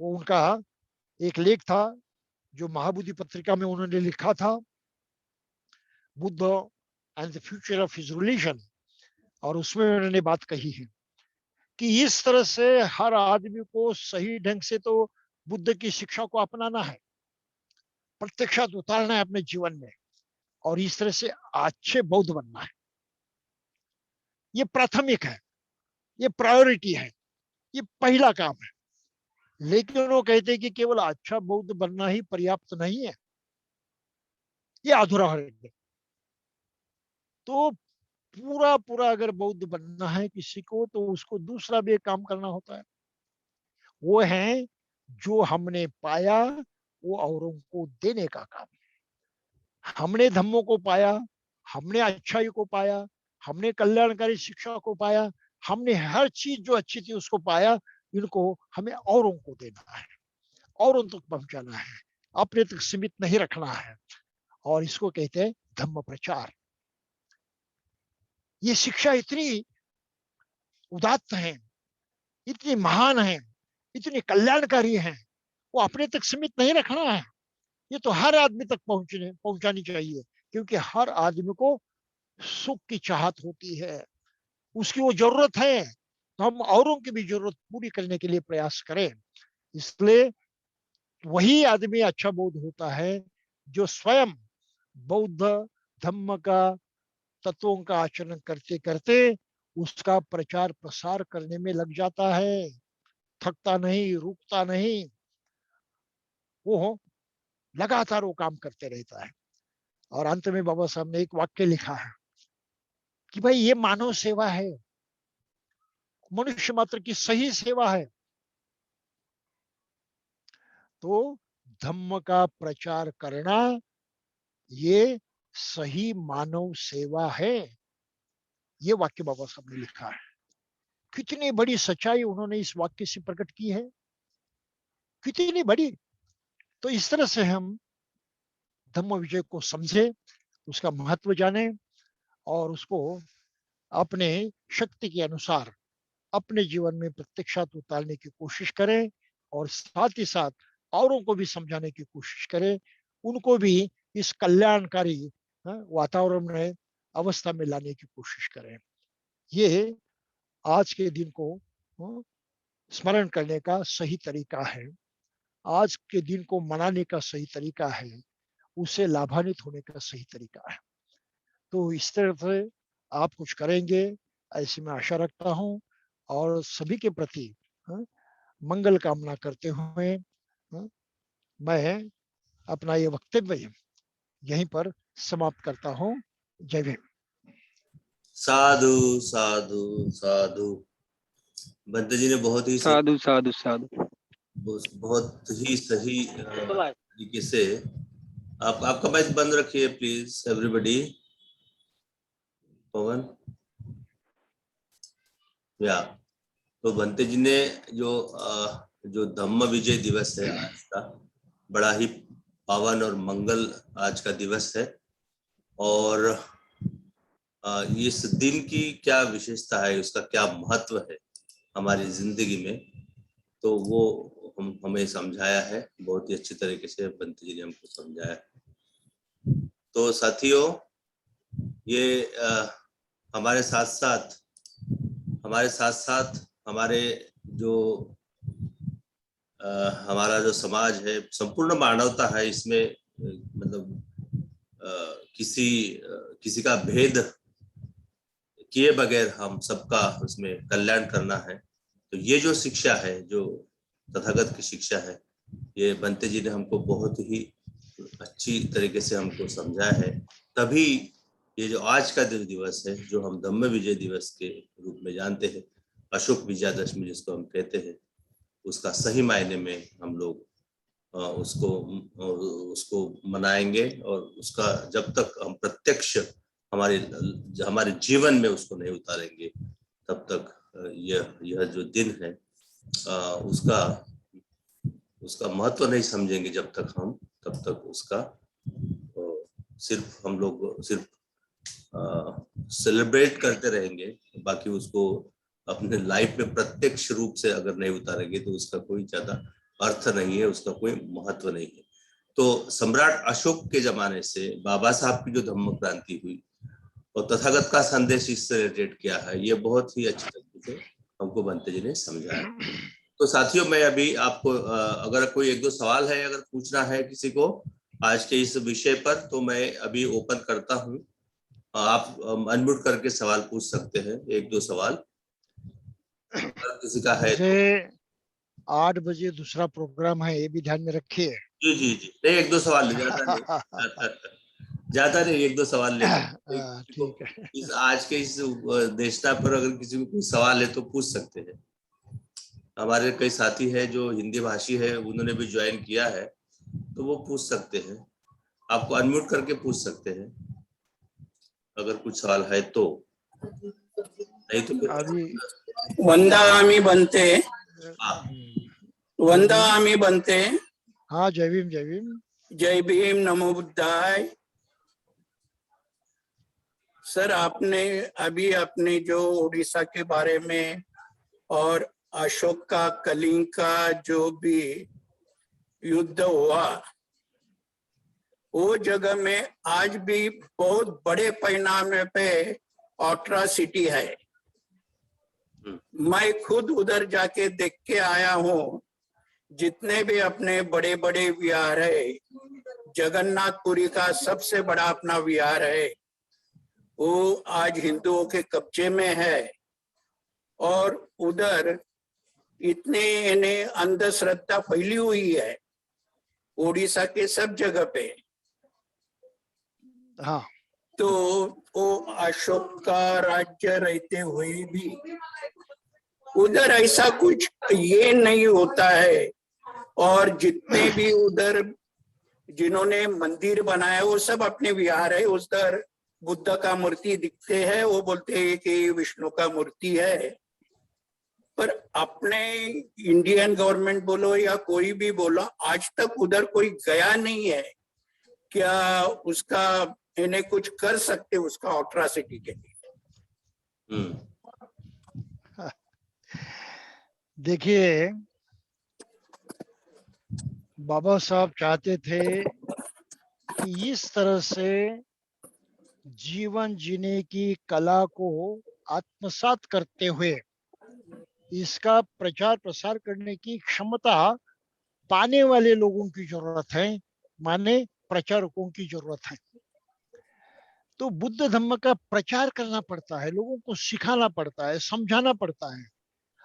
वो उनका एक लेख था जो महाबोधि पत्रिका में उन्होंने लिखा था, Buddha and the future of his religion. और उसमें उन्होंने बात कही है कि इस तरह से हर आदमी को सही ढंग से तो बुद्ध की शिक्षा को अपनाना है, प्रत्यक्षात उतारना है अपने जीवन में, और इस तरह से अच्छे बौद्ध बनना है। ये प्राथमिक है, ये प्रायोरिटी है, ये पहला काम है। लेकिन वो कहते हैं कि केवल अच्छा बौद्ध बनना ही पर्याप्त नहीं है, ये अधूरा है। तो पूरा पूरा अगर बौद्ध बनना है किसी को, तो उसको दूसरा भी एक काम करना होता है, वो है जो हमने पाया वो औरों को देने का काम। हमने धम्मों को पाया, हमने अच्छाई को पाया, हमने कल्याणकारी शिक्षा को पाया, हमने हर चीज जो अच्छी थी उसको पाया, इनको हमें औरों को देना है, औरों तक पहुंचाना है, अपने तक सीमित नहीं रखना है। और इसको कहते हैं धम्म प्रचार। ये शिक्षा इतनी उदात्त है, इतनी महान है, इतनी कल्याणकारी है, वो अपने तक सीमित नहीं रखना है, ये तो हर आदमी तक पहुंचानी चाहिए। क्योंकि हर आदमी को सुख की चाहत होती है, उसकी वो जरूरत है, तो हम औरों की भी जरूरत पूरी करने के लिए प्रयास करें। इसलिए वही आदमी अच्छा बौद्ध होता है जो स्वयं बौद्ध धम्म का तत्वों का आचरण करते करते उसका प्रचार प्रसार करने में लग जाता है, थकता नहीं, रुकता नहीं, वो लगातार वो काम करते रहता है। और अंत में बाबा साहब ने एक वाक्य लिखा है कि भाई ये मानव सेवा है, मनुष्य मात्र की सही सेवा है। तो धम्म का प्रचार करना ये सही मानव सेवा है, ये वाक्य बाबा साहब ने लिखा है। कितनी बड़ी सच्चाई उन्होंने इस वाक्य से प्रकट की है, कितनी बड़ी। तो इस तरह से हम धम्म विजय को समझे, उसका महत्व जाने और उसको अपने शक्ति के अनुसार अपने जीवन में प्रत्यक्षात उतारने की कोशिश करें, और साथ ही साथ औरों को भी समझाने की कोशिश करें, उनको भी इस कल्याणकारी वातावरण में अवस्था में लाने की कोशिश करें। ये आज के दिन को स्मरण करने का सही तरीका है, आज के दिन को मनाने का सही तरीका है, उससे लाभान्वित होने का सही तरीका है। तो इस तरह से आप कुछ करेंगे ऐसी मैं आशा रखता हूँ। और सभी के प्रति मंगल कामना करते हुए मैं अपना ये वक्तव्य यहीं पर समाप्त करता हूँ। जय भीम। साधु साधु साधु। बंते जी ने बहुत ही साधु साधु साधु। बहुत ही सही तरीके से आपका माइक बंद रखिए प्लीज एवरीबॉडी। पवन या तो बंते जी ने जो धम्म विजय दिवस है आज का, बड़ा ही पावन और मंगल आज का दिवस है। और इस दिन की क्या विशेषता है, उसका क्या महत्व है हमारी जिंदगी में, तो वो हमें समझाया है बहुत ही अच्छी तरीके से। बंते जी ने हमको समझाया है। तो साथियों, ये हमारे साथ हमारे जो हमारा जो समाज है, संपूर्ण मानवता है, इसमें मतलब किसी का भेद किए बगैर हम सबका उसमें कल्याण करना है। तो ये जो शिक्षा है, जो तथागत की शिक्षा है, ये बंते जी ने हमको बहुत ही अच्छी तरीके से हमको समझाया है। तभी ये जो आज का दिवस है, जो हम धम्म विजय दिवस के रूप में जानते हैं, अशोक विजयादशमी जिसको हम कहते हैं, उसका सही मायने में हम लोग उसको मनाएंगे। और उसका जब तक हम प्रत्यक्ष हमारे जीवन में उसको नहीं उतारेंगे, तब तक यह जो दिन है उसका महत्व नहीं समझेंगे। तब तक उसका सिर्फ हम लोग सेलिब्रेट करते रहेंगे, बाकी उसको अपने लाइफ में प्रत्यक्ष रूप से अगर नहीं उतारेंगे तो उसका कोई ज्यादा अर्थ नहीं है, उसका कोई महत्व नहीं है। तो सम्राट अशोक के जमाने से बाबा साहब की जो धम्म क्रांति हुई और तथागत का संदेश इससे रिलेटेड किया है, ये बहुत ही अच्छी तरीके से हमको बंते जी ने समझाया। तो साथियों, मैं अभी आपको अगर कोई एक दो सवाल है, अगर पूछना है किसी को आज के इस विषय पर, तो मैं अभी ओपन करता हूँ। आप अनम्यूट करके सवाल पूछ सकते हैं, एक दो सवाल अगर किसी का है तो। 8 बजे दूसरा प्रोग्राम है, ये भी ध्यान में रखिए। जी जी जी, नहीं एक दो सवाल ले, ज्यादा नहीं ज्यादा नहीं, एक दो सवाल ले। ठीक है। इस आज के इस देशता पर अगर किसी को कोई सवाल है तो पूछ सकते हैं। हमारे कई साथी है जो हिंदी भाषी है, उन्होंने भी ज्वाइन किया है, तो वो पूछ सकते हैं। आपको अनम्यूट करके पूछ सकते हैं अगर कुछ सवाल है तो, नहीं तो फिर अभी वंदामि बनते, वंदामि बनते। हाँ, जय भीम जय भीम। जय भीम, नमो बुद्धाय। सर, आपने अभी अपने जो उड़ीसा के बारे में और अशोक का कलिंग का जो भी युद्ध हुआ, वो जगह में आज भी बहुत बड़े पैमाने पे ऑट्रासिटी है। मैं खुद उधर जाके देख के आया हूँ। जितने भी अपने बड़े बड़े विहार है, जगन्नाथपुरी का सबसे बड़ा अपना विहार है, वो आज हिंदुओं के कब्जे में है। और उधर इतने अंधश्रद्धा फैली हुई है उड़ीसा के सब जगह पे। हाँ, तो वो अशोक का राज्य रहते हुए भी उधर ऐसा कुछ ये नहीं होता है। और जितने भी उधर जिन्होंने मंदिर बनाया, वो सब अपने विहार है। उधर बुद्ध का मूर्ति दिखते हैं, वो बोलते हैं कि विष्णु का मूर्ति है। पर अपने इंडियन गवर्नमेंट बोलो या कोई भी बोलो, आज तक उधर कोई गया नहीं है। क्या उसका इन्हें कुछ कर सकते उसका ऑट्रासिटी के लिए? देखिए, बाबा साहब चाहते थे कि इस तरह से जीवन जीने की कला को आत्मसात करते हुए इसका प्रचार प्रसार करने की क्षमता पाने वाले लोगों की जरूरत है, माने प्रचारकों की जरूरत है। तो बुद्ध धम्म का प्रचार करना पड़ता है, लोगों को सिखाना पड़ता है, समझाना पड़ता है,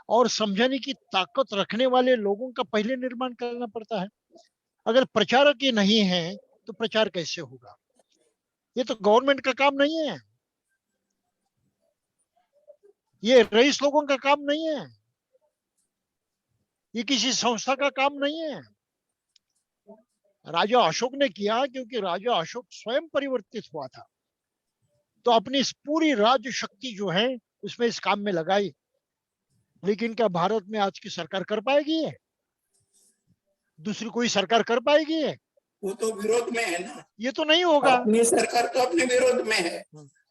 और समझाने की ताकत रखने वाले लोगों का पहले निर्माण करना पड़ता है। अगर प्रचारक ही नहीं है तो प्रचार कैसे होगा? ये तो गवर्नमेंट का काम नहीं है, ये रईस लोगों का काम नहीं है, ये किसी संस्था का काम नहीं है। राजा अशोक ने किया क्योंकि राजा अशोक स्वयं परिवर्तित हुआ था, तो अपनी इस पूरी राज्य शक्ति जो है उसमें इस काम में लगाई। लेकिन क्या भारत में आज की सरकार कर पाएगी? है दूसरी कोई सरकार कर पाएगी? है वो तो विरोध में है ना, ये तो नहीं होगा, अपनी सरकार तो अपने विरोध में है।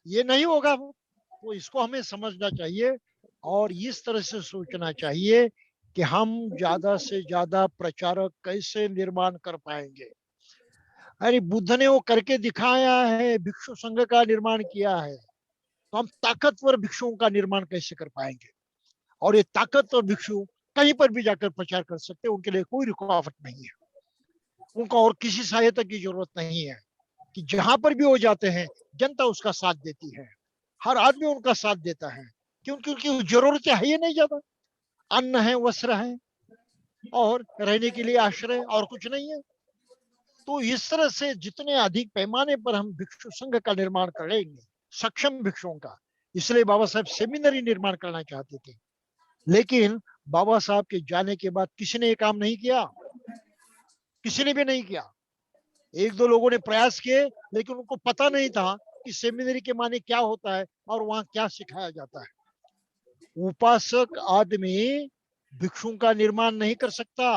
ये नहीं होगा। तो इसको हमें समझना चाहिए और इस तरह से सोचना चाहिए कि हम ज्यादा से ज्यादा प्रचारक कैसे निर्माण कर पाएंगे। अरे बुद्ध ने वो करके दिखाया है, भिक्षु संघ का निर्माण किया है, तो हम ताकतवर भिक्षुओं का निर्माण कैसे कर पाएंगे? और ये ताकतवर भिक्षु कहीं पर भी जाकर प्रचार कर सकते हैं, उनके लिए कोई रुकावट नहीं है, उनको और किसी सहायता की जरूरत नहीं है। कि जहां पर भी वो जाते हैं जनता उसका साथ देती है, हर आदमी उनका साथ देता है, क्योंकि उनकी जरूरतें है ही नहीं ज्यादा। अन्न है, वस्त्र है और रहने के लिए आश्रय, और कुछ नहीं है। तो इस तरह से जितने अधिक पैमाने पर हम भिक्षु संघ का निर्माण करेंगे, सक्षम भिक्षुओं का, इसलिए बाबा साहब सेमिनरी निर्माण करना चाहते थे। लेकिन बाबा साहब के जाने के बाद किसी ने ये काम नहीं किया, किसी ने भी नहीं किया। एक दो लोगों ने प्रयास किए, लेकिन उनको पता नहीं था कि सेमिनरी के माने क्या होता है और वहां क्या सिखाया जाता है। उपासक आदमी भिक्षुओं का निर्माण नहीं कर सकता,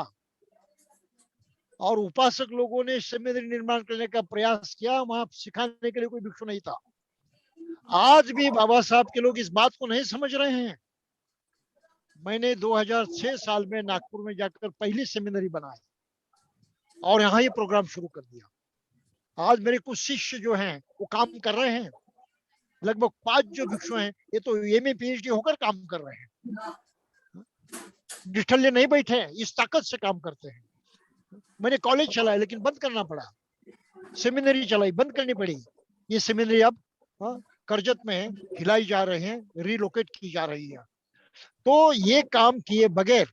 और उपासक लोगों ने सेमिनरी निर्माण करने का प्रयास किया, वहां सिखाने के लिए कोई भिक्षु नहीं था। आज भी बाबा साहब के लोग इस बात को नहीं समझ रहे हैं। मैंने 2006 साल में नागपुर में जाकर पहली सेमिनरी बनाई और यहाँ ये प्रोग्राम शुरू कर दिया। आज मेरे कुछ शिष्य जो हैं वो काम कर रहे हैं, लगभग 5 जो भिक्षु हैं ये तो एमए पीएचडी होकर काम कर रहे हैं, डिठल्ले नहीं बैठे हैं, इस ताकत से काम करते हैं। मैंने कॉलेज चलाया लेकिन बंद करना पड़ा, सेमिनरी चलाई बंद करनी पड़ी। ये सेमिनरी अब करजत में हिलाई जा रहे हैं, रिलोकेट की जा रही है। तो ये काम किए बगैर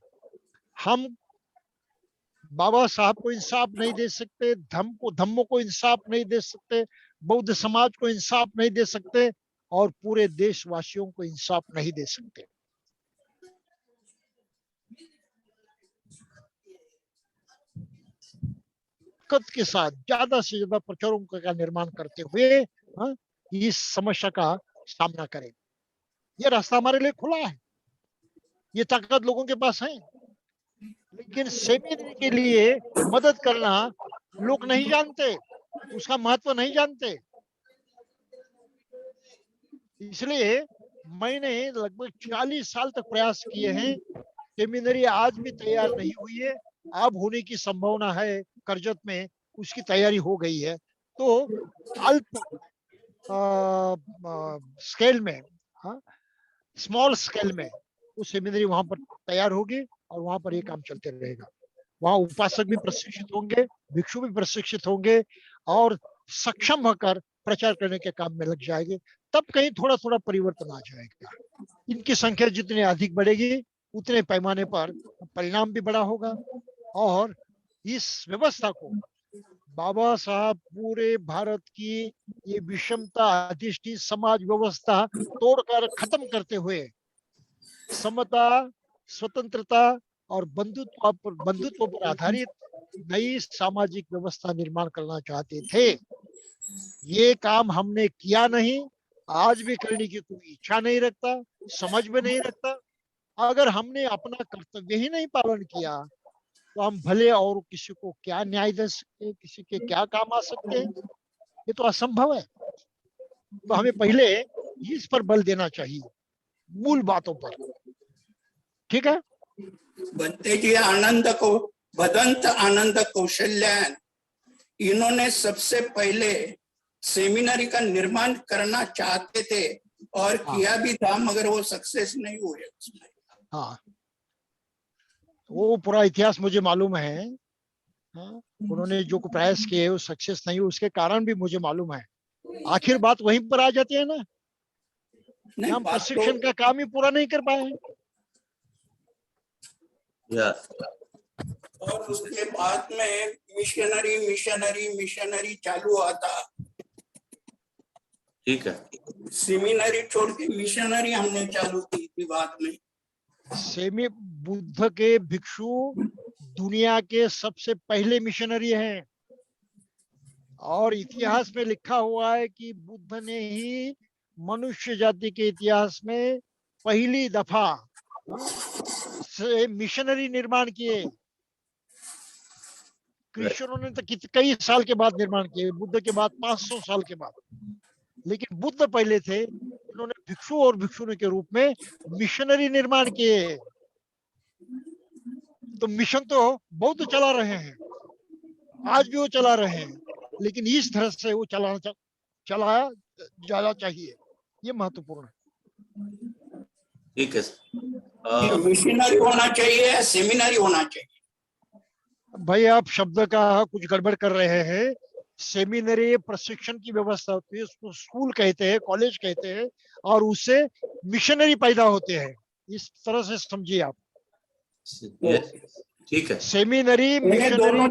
हम बाबा साहब को इंसाफ नहीं दे सकते, धम्मों को इंसाफ नहीं दे सकते, बौद्ध समाज को इंसाफ नहीं दे सकते, और पूरे देशवासियों को इंसाफ नहीं दे सकते। के साथ ज्यादा से ज्यादा प्रचारों का निर्माण करते हुए इस समस्या का सामना करें। ये रास्ता हमारे लिए खुला है, ये ताकत लोगों के पास है, लेकिन सेमिनरी के लिए मदद करना लोग नहीं जानते, उसका महत्व नहीं जानते। इसलिए मैंने लगभग 40 साल तक प्रयास किए हैं। सेमिनरी आज भी तैयार नहीं हुई है, अब होने की संभावना है, करजत में उसकी तैयारी हो गई है। तो अल्प स्केल में, स्मॉल स्केल में वो सेमिनरी वहां पर तैयार होगी और वहां पर ये काम चलते रहेगा। वहां उपासक भी प्रशिक्षित होंगे, भिक्षु भी प्रशिक्षित होंगे और सक्षम होकर प्रचार करने के काम में लग जाएंगे। तब कहीं थोड़ा थोड़ा परिवर्तन आ जाएगा। इनकी संख्या जितनी अधिक बढ़ेगी उतने पैमाने पर परिणाम भी बड़ा होगा। और इस व्यवस्था को बाबा साहब पूरे भारत की ये विषमता अधिष्ठित समाज व्यवस्था तोड़कर खत्म करते हुए समता, स्वतंत्रता और बंधुत्व पर आधारित नई सामाजिक व्यवस्था निर्माण करना चाहते थे। ये काम हमने किया नहीं, आज भी करने की कोई इच्छा नहीं रखता, समझ में नहीं रखता। अगर हमने अपना कर्तव्य ही नहीं पालन किया तो हम भले और किसी को क्या न्याय दे सकते हैं, किसी के क्या काम आ सकते हैं? ये तो असंभव है। तो हमें पहले इस पर बल देना चाहिए, मूल बातों पर। ठीक है। बनते जी आनंद को बदंत आनंद कौशल्यान, इन्होंने सबसे पहले सेमिनरी का निर्माण करना चाहते थे और किया भी था, मगर वो सक्सेस नहीं हुए उसमें। हाँ, वो पूरा इतिहास मुझे मालूम है। उन्होंने जो प्रयास किए वो सक्सेस नहीं, उसके कारण भी मुझे मालूम है। आखिर बात वहीं पर आ जाती है ना, हम प्रशिक्षण का काम ही पूरा नहीं कर पाए। और उसके बाद में मिशनरी मिशनरी मिशनरी चालू हुआ था। ठीक है, सेमिनरी छोड़ के मिशनरी हमने चालू की थी बाद में। सेमी बुद्ध के भिक्षु दुनिया के सबसे पहले मिशनरी हैं और इतिहास में लिखा हुआ है कि बुद्ध ने ही मनुष्य जाति के इतिहास में पहली दफा से मिशनरी निर्माण किए। क्रिश्चियनों ने तो कई साल के बाद निर्माण किए, बुद्ध के बाद 500 साल के बाद, लेकिन बुद्ध पहले थे। उन्होंने भिक्षु और भिक्षुणी के रूप में मिशनरी निर्माण किए। तो मिशन तो बौद्ध चला रहे हैं, आज भी वो चला रहे हैं, लेकिन इस तरह से वो चलाया जाना चाहिए, ये महत्वपूर्ण है। ठीक है। मिशनरी होना चाहिए या सेमिनरी होना चाहिए? भाई आप शब्द का कुछ गड़बड़ कर रहे हैं। सेमिनरी प्रशिक्षण की व्यवस्था होती है, उसको स्कूल कहते हैं, कॉलेज कहते हैं, और उससे मिशनरी पैदा होते हैं, इस तरह से समझिए आप। ठीक है, सेमिनरी मिशनरी दोनों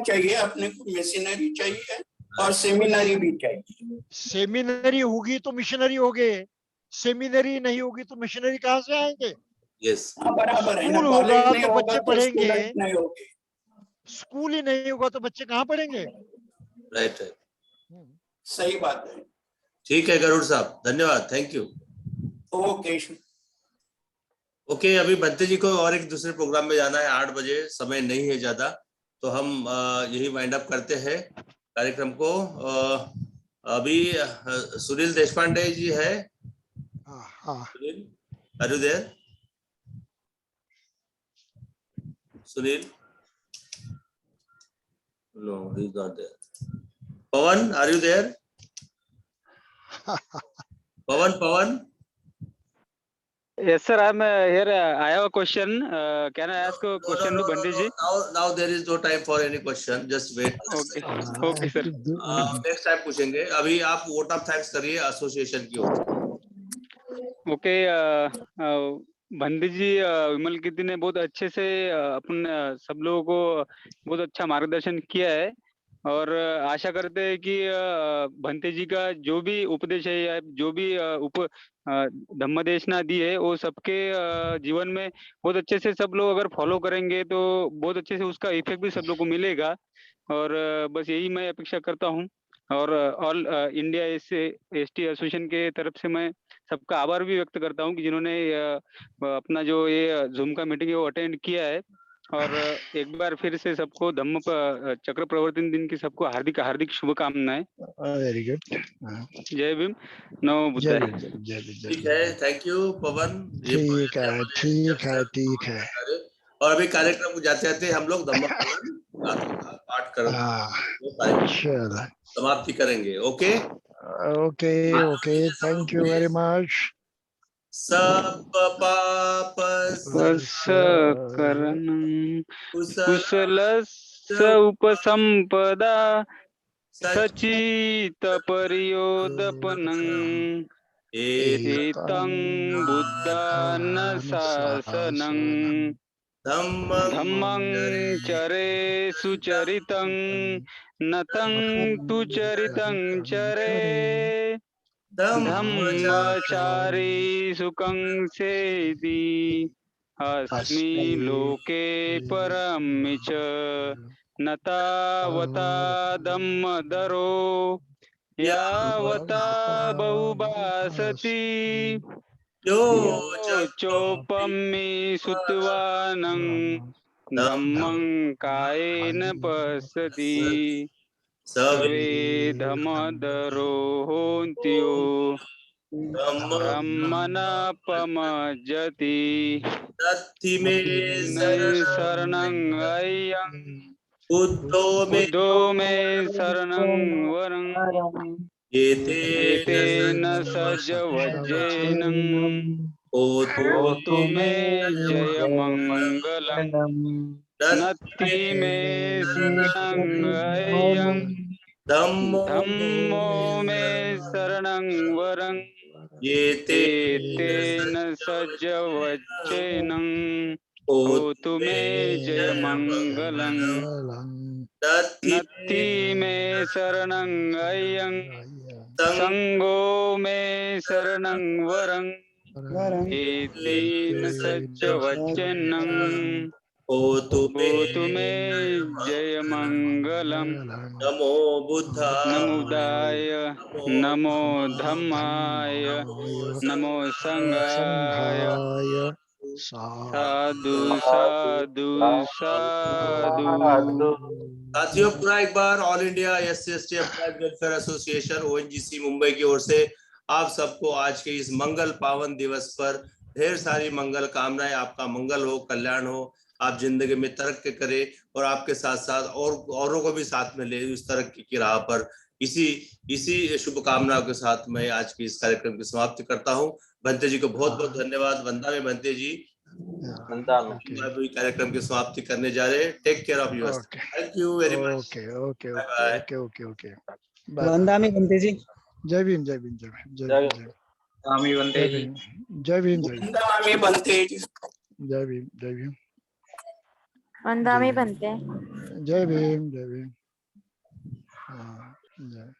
चाहिए अपने को, मिशनरी चाहिए और सेमिनरी भी चाहिए। सेमिनरी होगी तो मिशनरी होगे, सेमिनरी नहीं होगी तो मिशनरी कहाँ से आएंगे? यस, बराबर है ना। स्कूल होगा कॉलेज तो बच्चे पढ़ेंगे, नहीं होगे। स्कूल ही नहीं होगा तो बच्चे कहाँ पढ़ेंगे? राइट राइट, सही बात है। ठीक है गरुड़ साहब, धन्यवाद, थैंक यू। ओके, अभी बंते जी को और एक दूसरे प्रोग्राम में जाना है 8 बजे, समय नहीं है ज्यादा, तो हम यही वाइंड अप करते हैं कार्यक्रम को। अभी सुनील देशपांडे जी है। Sunil, are you there? Sunil, no, he is not there. Pawan, are you there? Pawan? Yes, sir. I'm here. I have a question. Can I ask a question to Bande ji? Now there is no time for any question. Just wait. Okay. Okay, sir. Next time पूछेंगे. अभी आप vote of thanks करिए association की ओर से. Okay. बंदे जी, विमल कीर्ति ने बहुत अच्छे से अपन सब लोगों को बहुत अच्छा मार्गदर्शन किया है, और आशा करते हैं कि भंते जी का जो भी उपदेश है या जो भी धम्मदेशना दी है, वो सबके जीवन में बहुत अच्छे से सब लोग अगर फॉलो करेंगे तो बहुत अच्छे से उसका इफेक्ट भी सब लोग को मिलेगा। और बस यही मैं अपेक्षा करता हूँ। और ऑल इंडिया एसटी एसोसिएशन के तरफ से मैं सबका आभार भी व्यक्त करता हूँ कि जिन्होंने अपना जो ये जूम का मीटिंग है वो अटेंड किया है। और एक बार फिर से सबको धम्म चक्र प्रवर्तन दिन की सबको हार्दिक हार्दिक शुभकामनाएं। वेरी गुड, जय भीम, नमो बुद्धाय। ठीक है, थैंक यू पवन। ठीक है। और अभी कार्यक्रम को जाते जाते हम लोग धम्म पाठ कर समाप्ति करेंगे। Okay, thank you very much. सब पाप करणं कुशलस्य उपसंपदा सचित परियोदपनं एतं बुद्धानुशासनं धम्मं चरे सुचरितं नतं तु चरितं चरे धम्मचारी सुखं सेति अस्मि लोके परमि च न तावता धम्मदरो यावता बहुभासति यो चोपमि सुत्वानं धम्मं कायेन पश्यति सर्वे धम्मदरो होन्त्यो ब्रह्मणपमज्जति नत्थि मे शरणं अय्यं बुद्धो मे शरणं वरं एतेन सज्जवज्जेन होतु मे जयमङ्गलम् नत्थि मे शरणं अय्यं धम्मो मे शरणं वरं एतेन सज्जवज्जेन होतु मे जय मंगलम नत्थि मे शरणं अय्यं संगो मे शरणं वरं एतेन सच्च वचनं होतु होतु मे जय मंगलम नमो बुद्धाय नमो बुद्धाय नमो धम्माय नमो संघाय साधु साधु साधु। साथियों, पूरा एक बार all India SC/ST employees welfare association ONGC Mumbai की ओर से आप सबको आज के इस मंगल पावन दिवस पर ढेर सारी मंगल कामनाएं। आपका मंगल हो, कल्याण हो, आप जिंदगी में तरक्की करें और आपके साथ साथ और औरों को भी साथ में ले इस तरक्की की राह पर। इसी शुभकामनाओं के साथ मैं आज की इस कार्यक्रम की समाप्ति करता हूं। बंते जी को बहुत बहुत धन्यवाद। वंदा में बंते जी, कार्यक्रम की समाप्ति करने जा रहे हैं। Take care of your. Thank you very much. Okay वंदा में बनते जी। जय भीम, जय भीम, जय भीम, जय भीम, जय भीम, जय भीम, जय भीम, वंदा में बनते जी। जय भीम, जय भीम, वंदा में बनते। जय भीम, जय भीम। हाँ, जय